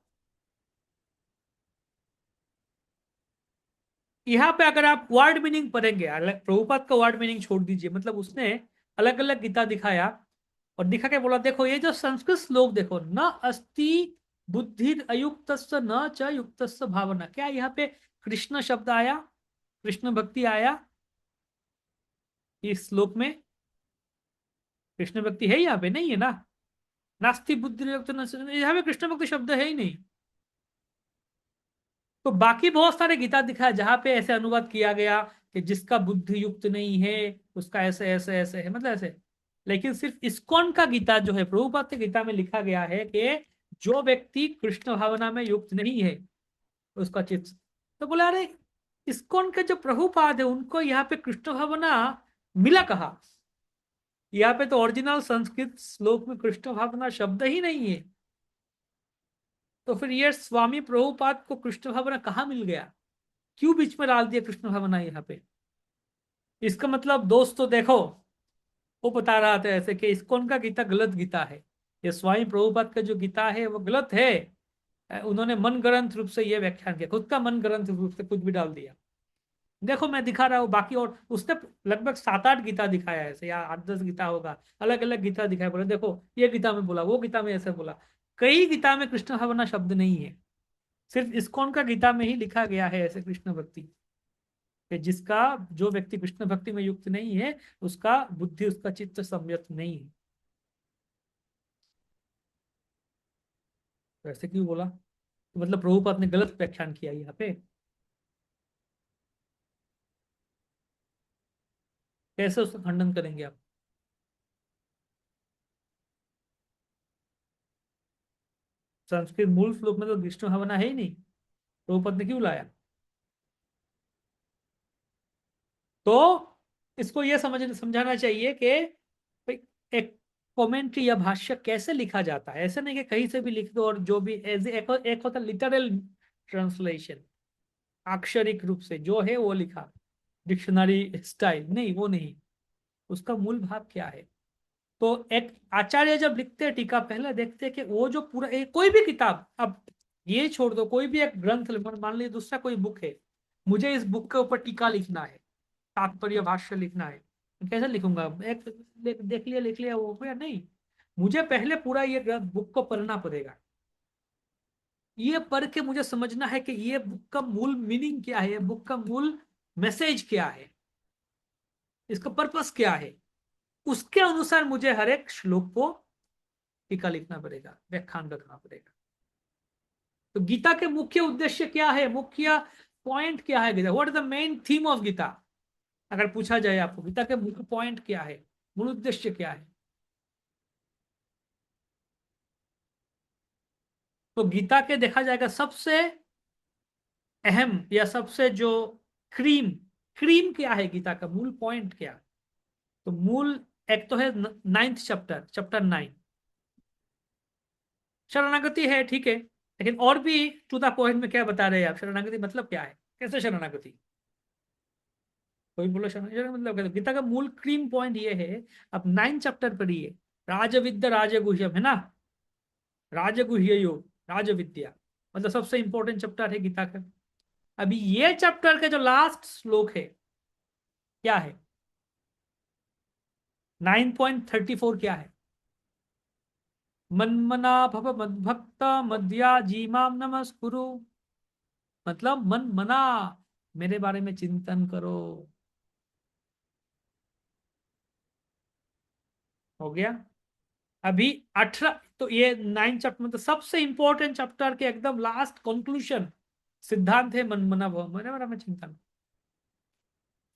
यहाँ पे अगर आप वर्ड मीनिंग पढ़ेंगे, अलग प्रभुपाद का वर्ड मीनिंग छोड़ दीजिए, मतलब उसने अलग अलग गीता दिखाया और दिखा के बोला, देखो ये जो संस्कृत श्लोक देखो, न अस्ति बुद्धिर अयुक्तस्य न च युक्तस्य भावना, क्या यहाँ पे कृष्ण शब्द आया, कृष्ण भक्ति आया इस श्लोक में? कृष्ण भक्ति है यहाँ पे? नहीं है ना। नास्ति बुद्धि युक्त, यहाँ पे कृष्ण भक्ति शब्द है ही नहीं। तो बाकी बहुत सारे गीता दिखा जहां पे ऐसे अनुवाद किया गया कि जिसका बुद्धि युक्त नहीं है उसका ऐसे ऐसे ऐसे है, मतलब ऐसे। लेकिन सिर्फ इस्कॉन का गीता जो है, प्रभुपाद के गीता में लिखा गया है कि जो व्यक्ति कृष्ण भावना में युक्त नहीं है उसका चित्त। तो बोला, अरे इस्कॉन के जो प्रभुपाद है उनको यहाँ पे कृष्ण भावना मिला कहाँ? यहाँ पे तो ओरिजिनल संस्कृत श्लोक में कृष्ण भावना शब्द ही नहीं है। तो फिर ये स्वामी प्रभुपाद को कृष्ण भावना कहाँ मिल गया? क्यों बीच में डाल दिया कृष्ण भावना यहाँ पे? इसका मतलब दोस्त तो देखो, वो बता रहा था ऐसे कि इस्कॉन का गीता गलत गीता है, ये स्वामी प्रभुपाद का जो गीता है वो गलत है। उन्होंने मन ग्रंथ रूप से ये व्याख्यान किया, खुद का मन ग्रंथ रूप से कुछ भी डाल दिया। देखो मैं दिखा रहा हूँ बाकी, और उसने लगभग 7 8 गीता दिखाया है ऐसे, या 8 10 गीता होगा, अलग अलग गीता दिखाया, बोले देखो ये गीता में बोला, वो गीता में ऐसे बोला। कई गीता में कृष्ण भावना शब्द नहीं है, सिर्फ इस्कॉन का गीता में ही लिखा गया है ऐसे कृष्ण भक्ति, कि जिसका, जो व्यक्ति कृष्ण भक्ति में युक्त नहीं है उसका बुद्धि, उसका चित्त संयत नहीं है। तो ऐसे क्यों बोला? तो मतलब प्रभुपाद ने गलत व्याख्यान किया यहाँ पे। कैसे उसका खंडन करेंगे आप? संस्कृत मूल श्लोक में तो विष्णु भावना है ही नहीं, प्रभुपाद ने क्यों लाया? तो इसको यह समझाना चाहिए कि भाई, एक कमेंट्री या भाष्य कैसे लिखा जाता है, ऐसे नहीं कि कहीं से भी लिख दो, और जो भी एज एक होता लिटरल ट्रांसलेशन, अक्षरिक रूप से जो है वो लिखा, डिक्शनरी स्टाइल नहीं, वो नहीं। उसका मूल भाव क्या है? तो एक आचार्य जब लिखते हैं टीका, पहले देखते हैं कि वो जो पूरा कोई भी किताब, अब ये छोड़ दो, कोई भी एक ग्रंथ मान लीजिए दूसरा कोई बुक है, मुझे इस बुक के ऊपर टीका लिखना है, तात्पर्य भाष्य लिखना है, तो कैसे लिखूंगा? एक देख लिया, लिख लिया, वो गया नहीं। मुझे पहले पूरा ये बुक को पढ़ना पड़ेगा, ये पढ़ के मुझे समझना है कि ये बुक का मूल मीनिंग क्या है, ये बुक का मूल मैसेज क्या है, इसका पर्पस क्या है। उसके अनुसार मुझे हर एक श्लोक को टीका लिखना पड़ेगा, व्याख्यान रखना पड़ेगा। तो गीता के मुख्य उद्देश्य क्या है, मुख्य पॉइंट क्या है Gita, what is the main theme of Gita? अगर पूछा जाए आपको गीता के मुख्य पॉइंट क्या है, मूल उद्देश्य क्या है? तो गीता के देखा जाएगा सबसे अहम या सबसे जो क्रीम क्रीम क्या है, गीता का मूल पॉइंट क्या? तो मूल एक तो है नाइन्थ चैप्टर, चैप्टर 9, शरणागति है, ठीक है, लेकिन और भी टू द पॉइंट में क्या बता रहे हैं आप? शरणागति मतलब क्या है, कैसे शरणागति? कोई बोलो शरणागति मतलब क्या? गीता का मूल क्रीम पॉइंट ये है, अब 9 चैप्टर पढ़िए, राजविद्या राजगुह्यम है ना, राजगुह्य योग, राजविद्या, मतलब सबसे इंपॉर्टेंट चैप्टर है गीता का। अभी ये चैप्टर का जो लास्ट श्लोक है क्या है? 9.34 क्या है? मन्मना भव मद्भक्त मद्या जीमाम नमस्कुरु, मतलब मन मना, मेरे बारे में चिंतन करो। हो गया। अभी 18, तो ये 9 चैप्टर मतलब सबसे इंपॉर्टेंट चैप्टर के एकदम लास्ट कंक्लूजन सिद्धांत है मन मना भव, मेरे बारे में चिंतन।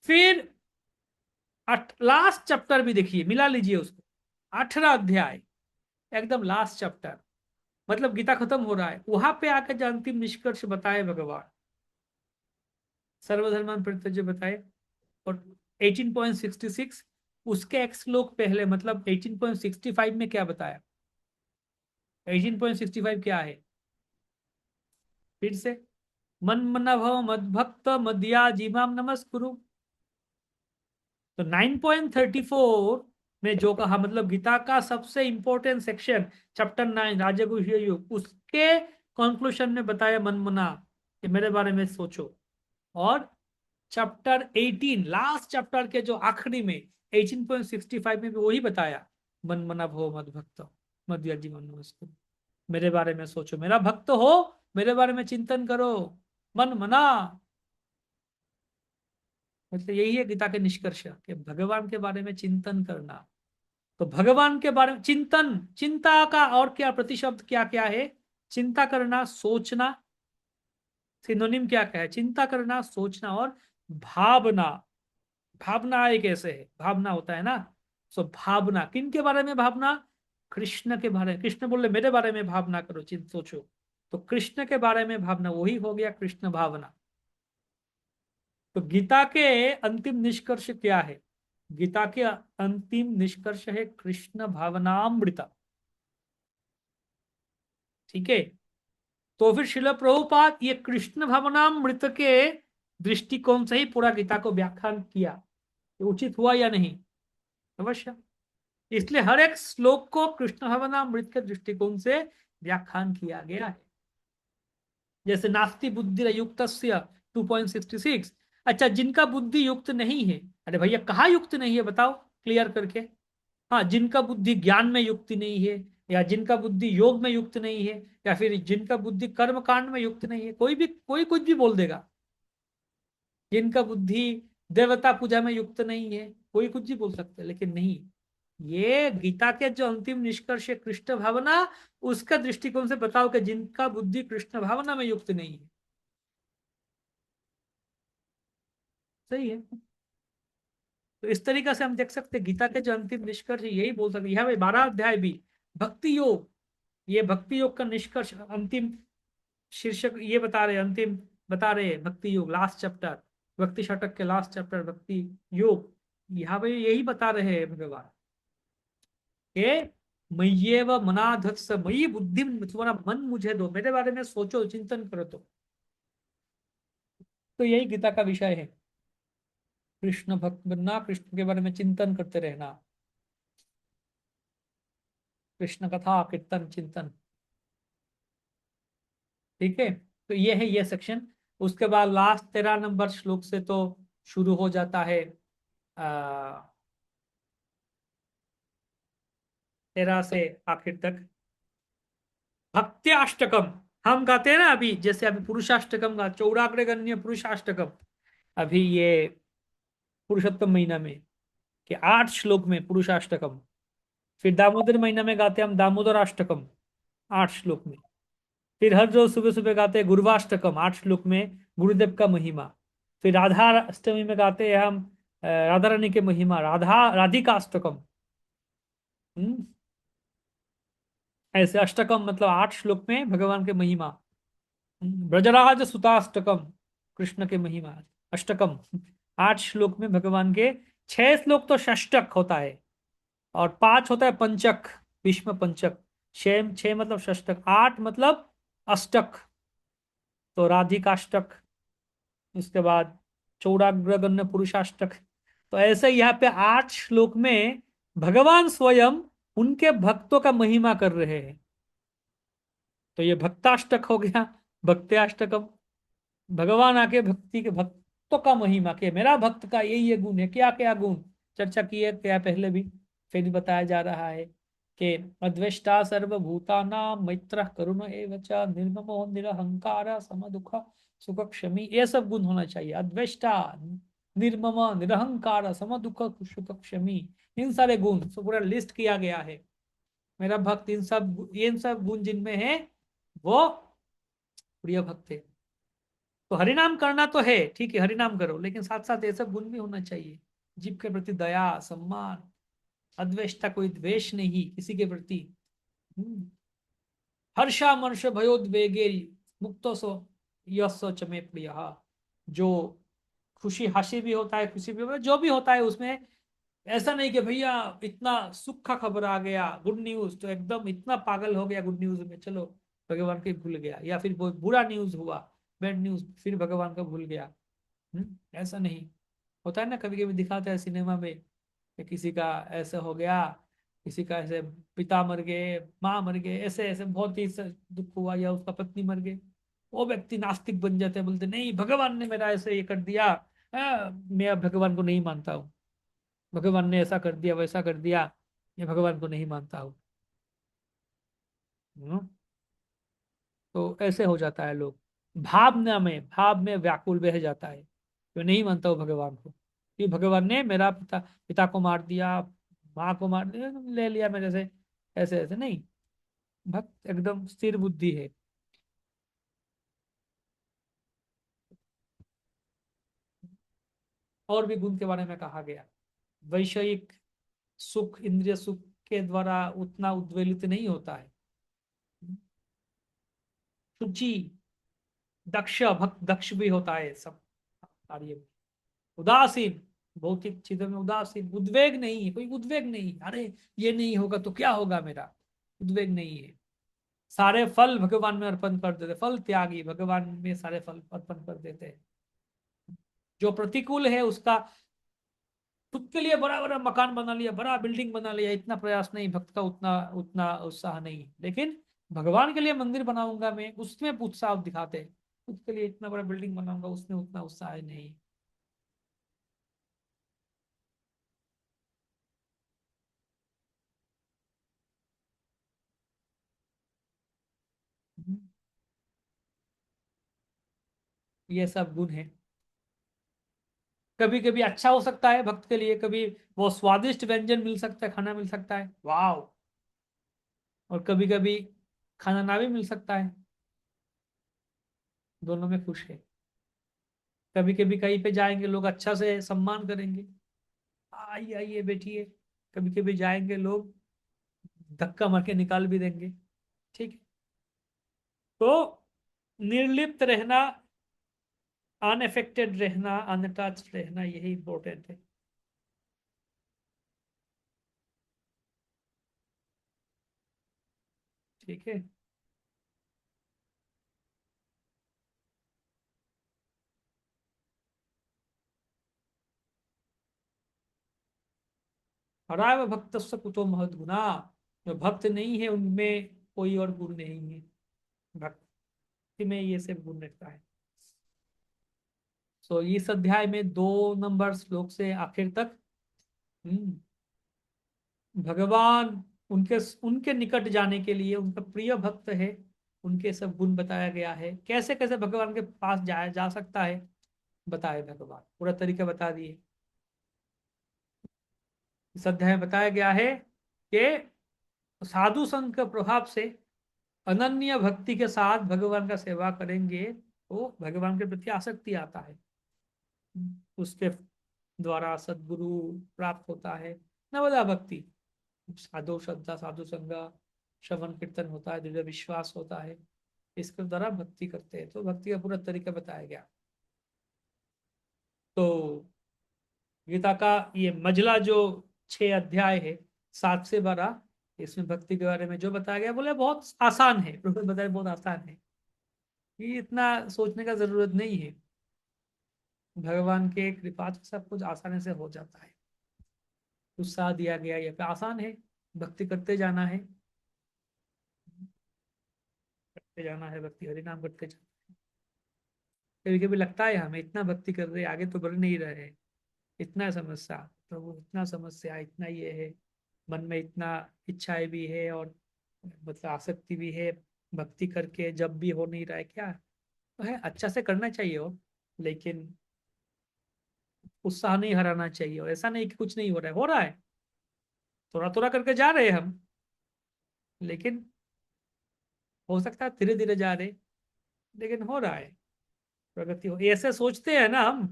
फिर लास्ट चैप्टर भी देखिए, मिला लीजिए उसको, 18 अध्याय, एकदम लास्ट चैप्टर, मतलब गीता खत्म हो रहा है, वहां पे आकर जो अंतिम निष्कर्ष बताए भगवान, सर्वधर्मान परित्यज्य बताए। और 18.66, उसके एक श्लोक पहले मतलब 18.65 में क्या बताया? 18.65 क्या है फिर से? मन मना भव मद्भक्त मद्या जीवाम नमस्कुरु। तो 9.34 में जो कहा, मतलब गीता का सबसे इंपॉर्टेंट सेक्शन चैप्टर 9 राजगुह्य योग, उसके कंक्लूजन में बताया मन मना, कि मेरे बारे में सोचो। और चैप्टर 18 लास्ट चैप्टर के जो आखिरी में 18.65 में भी वही बताया, मन मना भव मद भक्त मध्य जीवन नमस्कुरु, मेरे बारे में सोचो, मेरा भक्त हो, मेरे बारे में चिंतन करो, मन मना। मतलब यही है गीता के निष्कर्ष, कि भगवान के बारे में चिंतन करना। तो भगवान के बारे में चिंतन, चिंता का और क्या प्रतिशब्द क्या क्या है? चिंता करना, सोचना, सिनोनिम क्या क्या है? चिंता करना, सोचना और भावना। भावना एक ऐसे है, भावना होता है ना, सो भावना किन के बारे में? भावना कृष्ण के बारे में। कृष्ण बोले मेरे बारे में भावना करो, चिंत सोचो, तो कृष्ण के बारे में भावना, वही हो गया कृष्ण भावना। तो गीता के अंतिम निष्कर्ष क्या है? गीता के अंतिम निष्कर्ष है कृष्ण भावनामृता, ठीक है। तो फिर शिल प्रभुपाद ये कृष्ण भावनामृत के दृष्टिकोण से ही पूरा गीता को व्याख्यान किया, ये उचित हुआ या नहीं? अवश्य। इसलिए हर एक श्लोक को कृष्ण भावनामृत के दृष्टिकोण से व्याख्यान किया गया है। जैसे नास्ति बुद्धि युक्त 2.66, अच्छा जिनका बुद्धि युक्त नहीं है, अरे भैया कहाँ युक्त नहीं है बताओ क्लियर करके। हाँ, जिनका बुद्धि ज्ञान में युक्त नहीं है, या जिनका बुद्धि योग में युक्त नहीं है, या फिर जिनका बुद्धि कर्म कांड में युक्त नहीं है, कोई भी कोई कुछ भी बोल देगा। जिनका बुद्धि देवता पूजा में युक्त नहीं है, कोई कुछ भी बोल सकते हैं, लेकिन नहीं, ये गीता के जो अंतिम निष्कर्ष है कृष्ण भावना, उसका दृष्टिकोण से बताओ कि जिनका बुद्धि कृष्ण भावना में युक्त नहीं है। सही है। तो इस तरीके से हम देख सकते हैं गीता के जो अंतिम निष्कर्ष है, यही बोल सकते हैं। यहाँ पे 12 अध्याय भी भक्ति योग, ये भक्ति योग का निष्कर्ष अंतिम शीर्षक ये बता रहे, अंतिम बता रहे भक्ति योग, लास्ट चैप्टर, भक्ति शतक के लास्ट चैप्टर भक्ति योग, यहाँ पे यही बता रहे हैं भगवान के मय्येव मनाधत्स मयि बुद्धि, तुम्हारा मन मुझे दो, मेरे बारे में सोचो, चिंतन करो। तो यही गीता का विषय है, कृष्ण भक्त बनना, कृष्ण के बारे में चिंतन करते रहना, कृष्ण कथा कीर्तन चिंतन, ठीक है। तो ये है ये सेक्शन। उसके बाद लास्ट 13 नंबर श्लोक से तो शुरू हो जाता है 13 से आखिर तक भक्त्याष्टकम। हम गाते हैं ना अभी, जैसे अभी पुरुषाष्टकम गा, चौराग्रगण्य पुरुषाष्टकम, अभी ये पुरुषोत्तम महीना में कि 8 श्लोक में पुरुषाष्टकम। फिर दामोदर महीना में गाते हैं हम दामोदर अष्टकम, 8 श्लोक में। फिर हर रोज सुबह सुबह गाते हैं गुरुवाष्टकम, 8 श्लोक में गुरुदेव का महिमा। फिर राधा अष्टमी में गाते हैं हम राधा रानी के महिमा, राधिका अष्टकम। हम्म ऐसे अष्टकम मतलब 8 श्लोक में भगवान के महिमा। ब्रजराज सुताष्टकम, कृष्ण के महिमा। अष्टकम 8 श्लोक में भगवान के। 6 श्लोक तो षष्टक होता है, और 5 होता है पंचक, भीष्म पंचक। 6 मतलब षष्टक, 8 मतलब अष्टक, तो राधिकाष्टक। उसके बाद चौराग्रगण्य पुरुषाष्टक। तो ऐसे यहाँ पे 8 श्लोक में भगवान स्वयं उनके भक्तों का महिमा कर रहे हैं। तो ये भक्ताष्टक हो गया, भक्त्याष्टकम। भगवान आके भक्ति के भक्तों का महिमा के, मेरा भक्त का ये गुण है, क्या क्या गुण चर्चा की है क्या पहले भी, फिर भी बताया जा रहा है कि अद्वेष्टा सर्वभूतानां मैत्र करुण एव च निर्ममो निरहंकार समदुख सुख क्षमी, ये सब गुण होना चाहिए। अद्वेष्टा, निर्मम, निरहंकार, समदुख सुख क्षमी, इन सारे गुण सब पूरा लिस्ट किया गया है। मेरा भक्त इन सब गुण जिनमें है वो प्रिय भक्त है। तो हरिनाम करना तो है, ठीक है, हरिनाम करो, लेकिन साथ साथ ये सब गुण भी होना चाहिए। जीव के प्रति दया, सम्मान, अद्वेष्टा, कोई द्वेष नहीं किसी के प्रति। हम्म। हर्षामर्ष भयोद्वेगे मुक्तो सो यस्स च मे प्रिय। जो खुशी, हंसी भी होता है, खुशी भी होता है, जो भी होता है उसमें ऐसा नहीं कि भैया इतना सुख का खबर आ गया, गुड न्यूज, तो एकदम इतना पागल हो गया गुड न्यूज में, चलो भगवान को ही भूल गया। या फिर वो बुरा न्यूज हुआ, बैड न्यूज, फिर भगवान को भूल गया। ऐसा नहीं होता है ना, कभी कभी दिखाते हैं सिनेमा में कि किसी का ऐसा हो गया, किसी का ऐसे पिता मर गए, माँ मर गए, ऐसे ऐसे बहुत ही दुख हुआ, या उसका पत्नी मर गई। वो व्यक्ति नास्तिक बन जाते हैं, बोलते नहीं भगवान ने मेरा ऐसे ये कर दिया, मैं अब भगवान को नहीं मानता हूँ, भगवान ने ऐसा कर दिया वैसा कर दिया, मैं भगवान को नहीं मानता हूँ। हम्म, तो ऐसे हो जाता है लोग, भाव में व्याकुल बह जाता है, तो नहीं मानता हूँ भगवान को, कि भगवान ने मेरा पिता को मार दिया, माँ को मार दिया, ले लिया मेरे से, ऐसे ऐसे नहीं। भक्त एकदम स्थिर बुद्धि है। और भी गुण के बारे में कहा गया। वैषयिक सुख, इंद्रिय सुख के द्वारा उतना उद्वेलित नहीं होता है। शुचि, दक्ष, भक्त दक्ष भी होता है सब कार्य में। उदासीन, भौतिक चीजों में उदासीन, उद्वेग नहीं है, कोई उद्वेग नहीं, अरे ये नहीं होगा तो क्या होगा मेरा, उद्वेग नहीं है। सारे फल भगवान में अर्पण कर देते, फल त्यागी, भगवान में सारे फल अर्पण कर देते हैं। जो प्रतिकूल है उसका, खुद के लिए बड़ा बड़ा मकान बना लिया, बड़ा बिल्डिंग बना लिया, इतना प्रयास नहीं, भक्त का उतना उतना उत्साह नहीं। लेकिन भगवान के लिए मंदिर बनाऊंगा मैं, उसमें उत्साह दिखाते हैं। खुद के लिए इतना बड़ा बिल्डिंग बनाऊंगा, उसमें उतना उत्साह नहीं। ये सब गुण है। कभी कभी अच्छा हो सकता है भक्त के लिए, कभी वो स्वादिष्ट व्यंजन मिल सकता है, खाना मिल सकता है, वाह। और कभी कभी खाना ना भी मिल सकता है, दोनों में खुश है। कभी कभी कहीं पे जाएंगे लोग अच्छा से सम्मान करेंगे, आइए आइए बैठिए। कभी कभी जाएंगे लोग धक्का मार के निकाल भी देंगे। ठीक है। तो निर्लिप्त रहना, अनअफेक्टेड रहना, अनटच रहना, यही इंपॉर्टेंट है। ठीक है। हराव भक्त कुतो महद गुना, जो भक्त नहीं है उनमें कोई और गुण नहीं है। भक्ति में ये सब गुण रहता है। सो इस अध्याय में 2 नंबर श्लोक से आखिर तक हम्म, भगवान, उनके उनके निकट जाने के लिए, उनका प्रिय भक्त है, उनके सब गुण बताया गया है। कैसे कैसे भगवान के पास जाया जा सकता है, बताए भगवान, पूरा तरीका बता दिए। इस अध्याय में बताया गया है कि साधु संघ के प्रभाव से अनन्य भक्ति के साथ भगवान का सेवा करेंगे तो भगवान के प्रति आसक्ति आता है। उसके द्वारा सद्गुरु प्राप्त होता है, नवदा भक्ति, साधु श्रद्धा, साधु संग, श्रवण कीर्तन होता है, दृढ़ विश्वास होता है, इसके द्वारा भक्ति करते हैं। तो भक्ति का पूरा तरीका बताया गया। तो गीता का ये मजला जो 6 अध्याय है, 7 से 12, इसमें भक्ति के बारे में जो बताया गया, बोले बहुत आसान है, प्रभु ने बताया बहुत आसान है, ये इतना सोचने का जरूरत नहीं है। भगवान के कृपा से सब कुछ आसानी से हो जाता है। उत्साह दिया गया, ये पे आसान है, भक्ति करते जाना है, करते जाना है, भक्ति हरि नाम करते जाना। कभी कभी लगता है हमें इतना भक्ति कर रहे हैं, आगे तो बढ़ नहीं रहे, इतना समस्या, प्रभु इतना समस्या, इतना ये है, मन में इतना इच्छाएं भी है और मतलब आसक्ति भी है, भक्ति करके जब भी हो नहीं रहा है, क्या तो है, अच्छा से करना चाहिए हो, लेकिन उत्साह नहीं हराना चाहिए। और ऐसा नहीं कि कुछ नहीं हो रहा है, हो रहा है, थोड़ा थोड़ा करके जा रहे हैं हम, लेकिन हो सकता है धीरे धीरे जा रहे, लेकिन हो रहा है, प्रगति हो। ऐसे सोचते हैं ना हम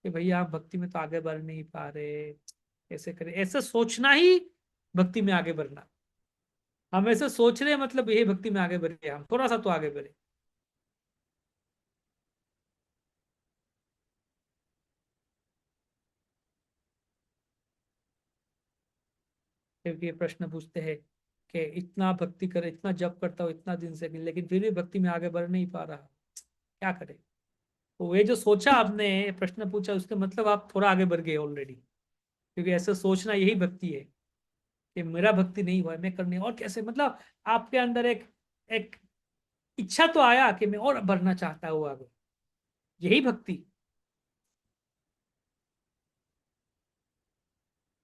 कि भैया आप भक्ति में तो आगे बढ़ नहीं पा रहे, ऐसे करें, ऐसे सोचना ही भक्ति में आगे बढ़ना। हम ऐसे सोच रहे हैं मतलब यही भक्ति में आगे बढ़े, हम थोड़ा सा तो आगे बढ़े। क्योंकि ये प्रश्न पूछते हैं कि इतना भक्ति करे, इतना जप करता हूँ इतना दिन से, लेकिन फिर भी भक्ति में आगे बढ़ नहीं पा रहा, क्या करे। तो ये जो सोचा आपने, प्रश्न पूछा, उसके मतलब आप थोड़ा आगे बढ़ गए ऑलरेडी। क्योंकि ऐसे सोचना यही भक्ति है कि मेरा भक्ति नहीं हुआ है, मैं करने और कैसे, मतलब आपके अंदर एक एक इच्छा तो आया कि मैं और बढ़ना चाहता हूँ आगे, यही भक्ति।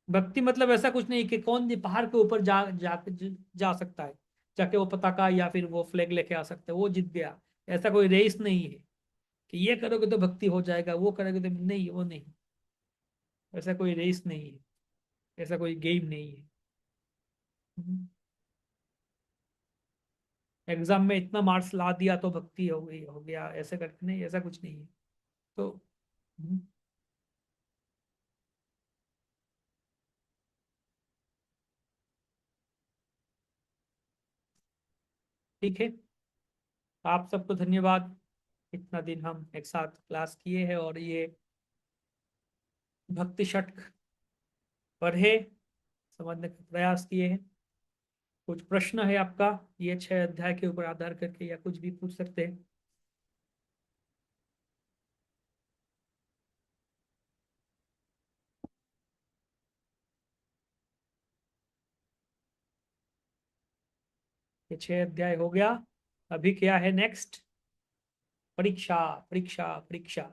भक्ति मतलब ऐसा कुछ नहीं कि कौन पहाड़ के ऊपर जा सकता है, जाके वो पताका या फिर वो फ्लैग लेके आ सकता है, वो जीत गया। ऐसा कोई रेस नहीं है कि ये करोगे तो भक्ति हो जाएगा, वो करोगे तो नहीं, वो नहीं। ऐसा कोई रेस नहीं है, ऐसा कोई गेम नहीं है। एग्जाम में इतना मार्क्स ला दिया तो भक्ति हो गई, हो गया, ऐसे करके नहीं, ऐसा कुछ नहीं है। तो हम्म, ठीक है, आप सबको धन्यवाद। इतना दिन हम एक साथ क्लास किए हैं और ये भक्ति षटक पढ़े, समझने का प्रयास किए हैं। कुछ प्रश्न है आपका ये 6 अध्याय के ऊपर आधार करके, या कुछ भी पूछ सकते हैं। ये 6 अध्याय हो गया, अभी क्या है नेक्स्ट? परीक्षा, परीक्षा, परीक्षा।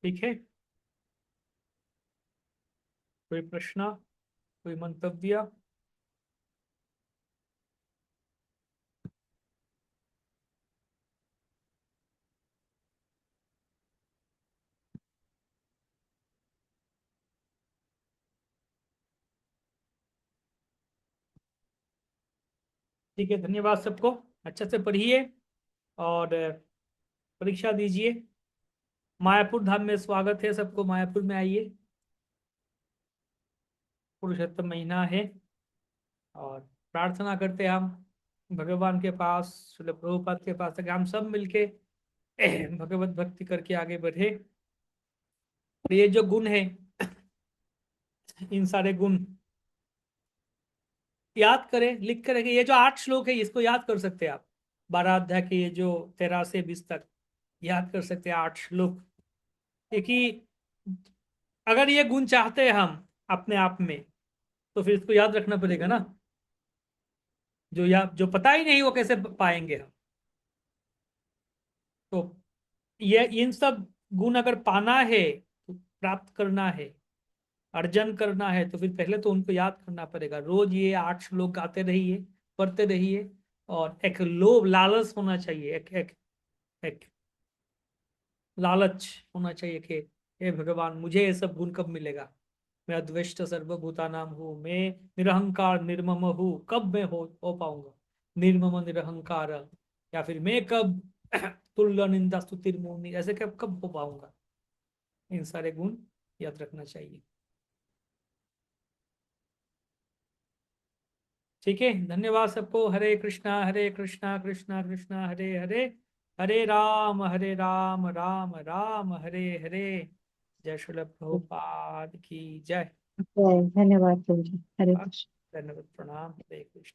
ठीक है, कोई प्रश्न, कोई मंतव्य? ठीक है, धन्यवाद सबको, अच्छे से पढ़िए और परीक्षा दीजिए। मायापुर धाम में स्वागत है सबको, मायापुर में आइए, पुरुषोत्तम महीना है। और प्रार्थना करते हैं हम भगवान के पास, श्रील प्रभुपाद के पास, ताकि हम सब मिलके भगवत भक्ति करके आगे बढ़े। और ये जो गुण है, इन सारे गुण याद करें, लिख कर रखें। ये जो 8 श्लोक है इसको याद कर सकते हैं आप, 12 अध्याय के ये जो 13 से 20 तक याद कर सकते हैं 8 श्लोक। क्योंकि अगर ये गुण चाहते हैं हम अपने आप में, तो फिर इसको याद रखना पड़ेगा ना। जो पता ही नहीं वो कैसे पाएंगे हम। तो ये इन सब गुण अगर पाना है, तो प्राप्त करना है, अर्जन करना है, तो फिर पहले तो उनको याद करना पड़ेगा। रोज ये 8 श्लोक गाते रहिए, पढ़ते रहिए। और एक लोभ, लालच होना चाहिए, एक एक एक लालच होना चाहिए कि हे भगवान मुझे ये सब गुण कब मिलेगा, मैं अद्वेष्ट सर्वभूतानाम हूँ, मैं निरहंकार निर्मम हूँ, कब मैं हो पाऊंगा निर्मम निरहंकार, या फिर मैं कब तुल्य निंदा स्तुतिर्मौनी, ऐसे कब कब हो पाऊंगा। इन सारे गुण याद रखना चाहिए। ठीक है, धन्यवाद सबको। हरे कृष्णा कृष्णा कृष्णा हरे हरे, हरे राम राम राम हरे हरे। जय श्रील प्रभुपाद की जय। जय, धन्यवाद प्रभु जी। हरे कृष्ण। धन्यवाद, प्रणाम, हरे कृष्ण।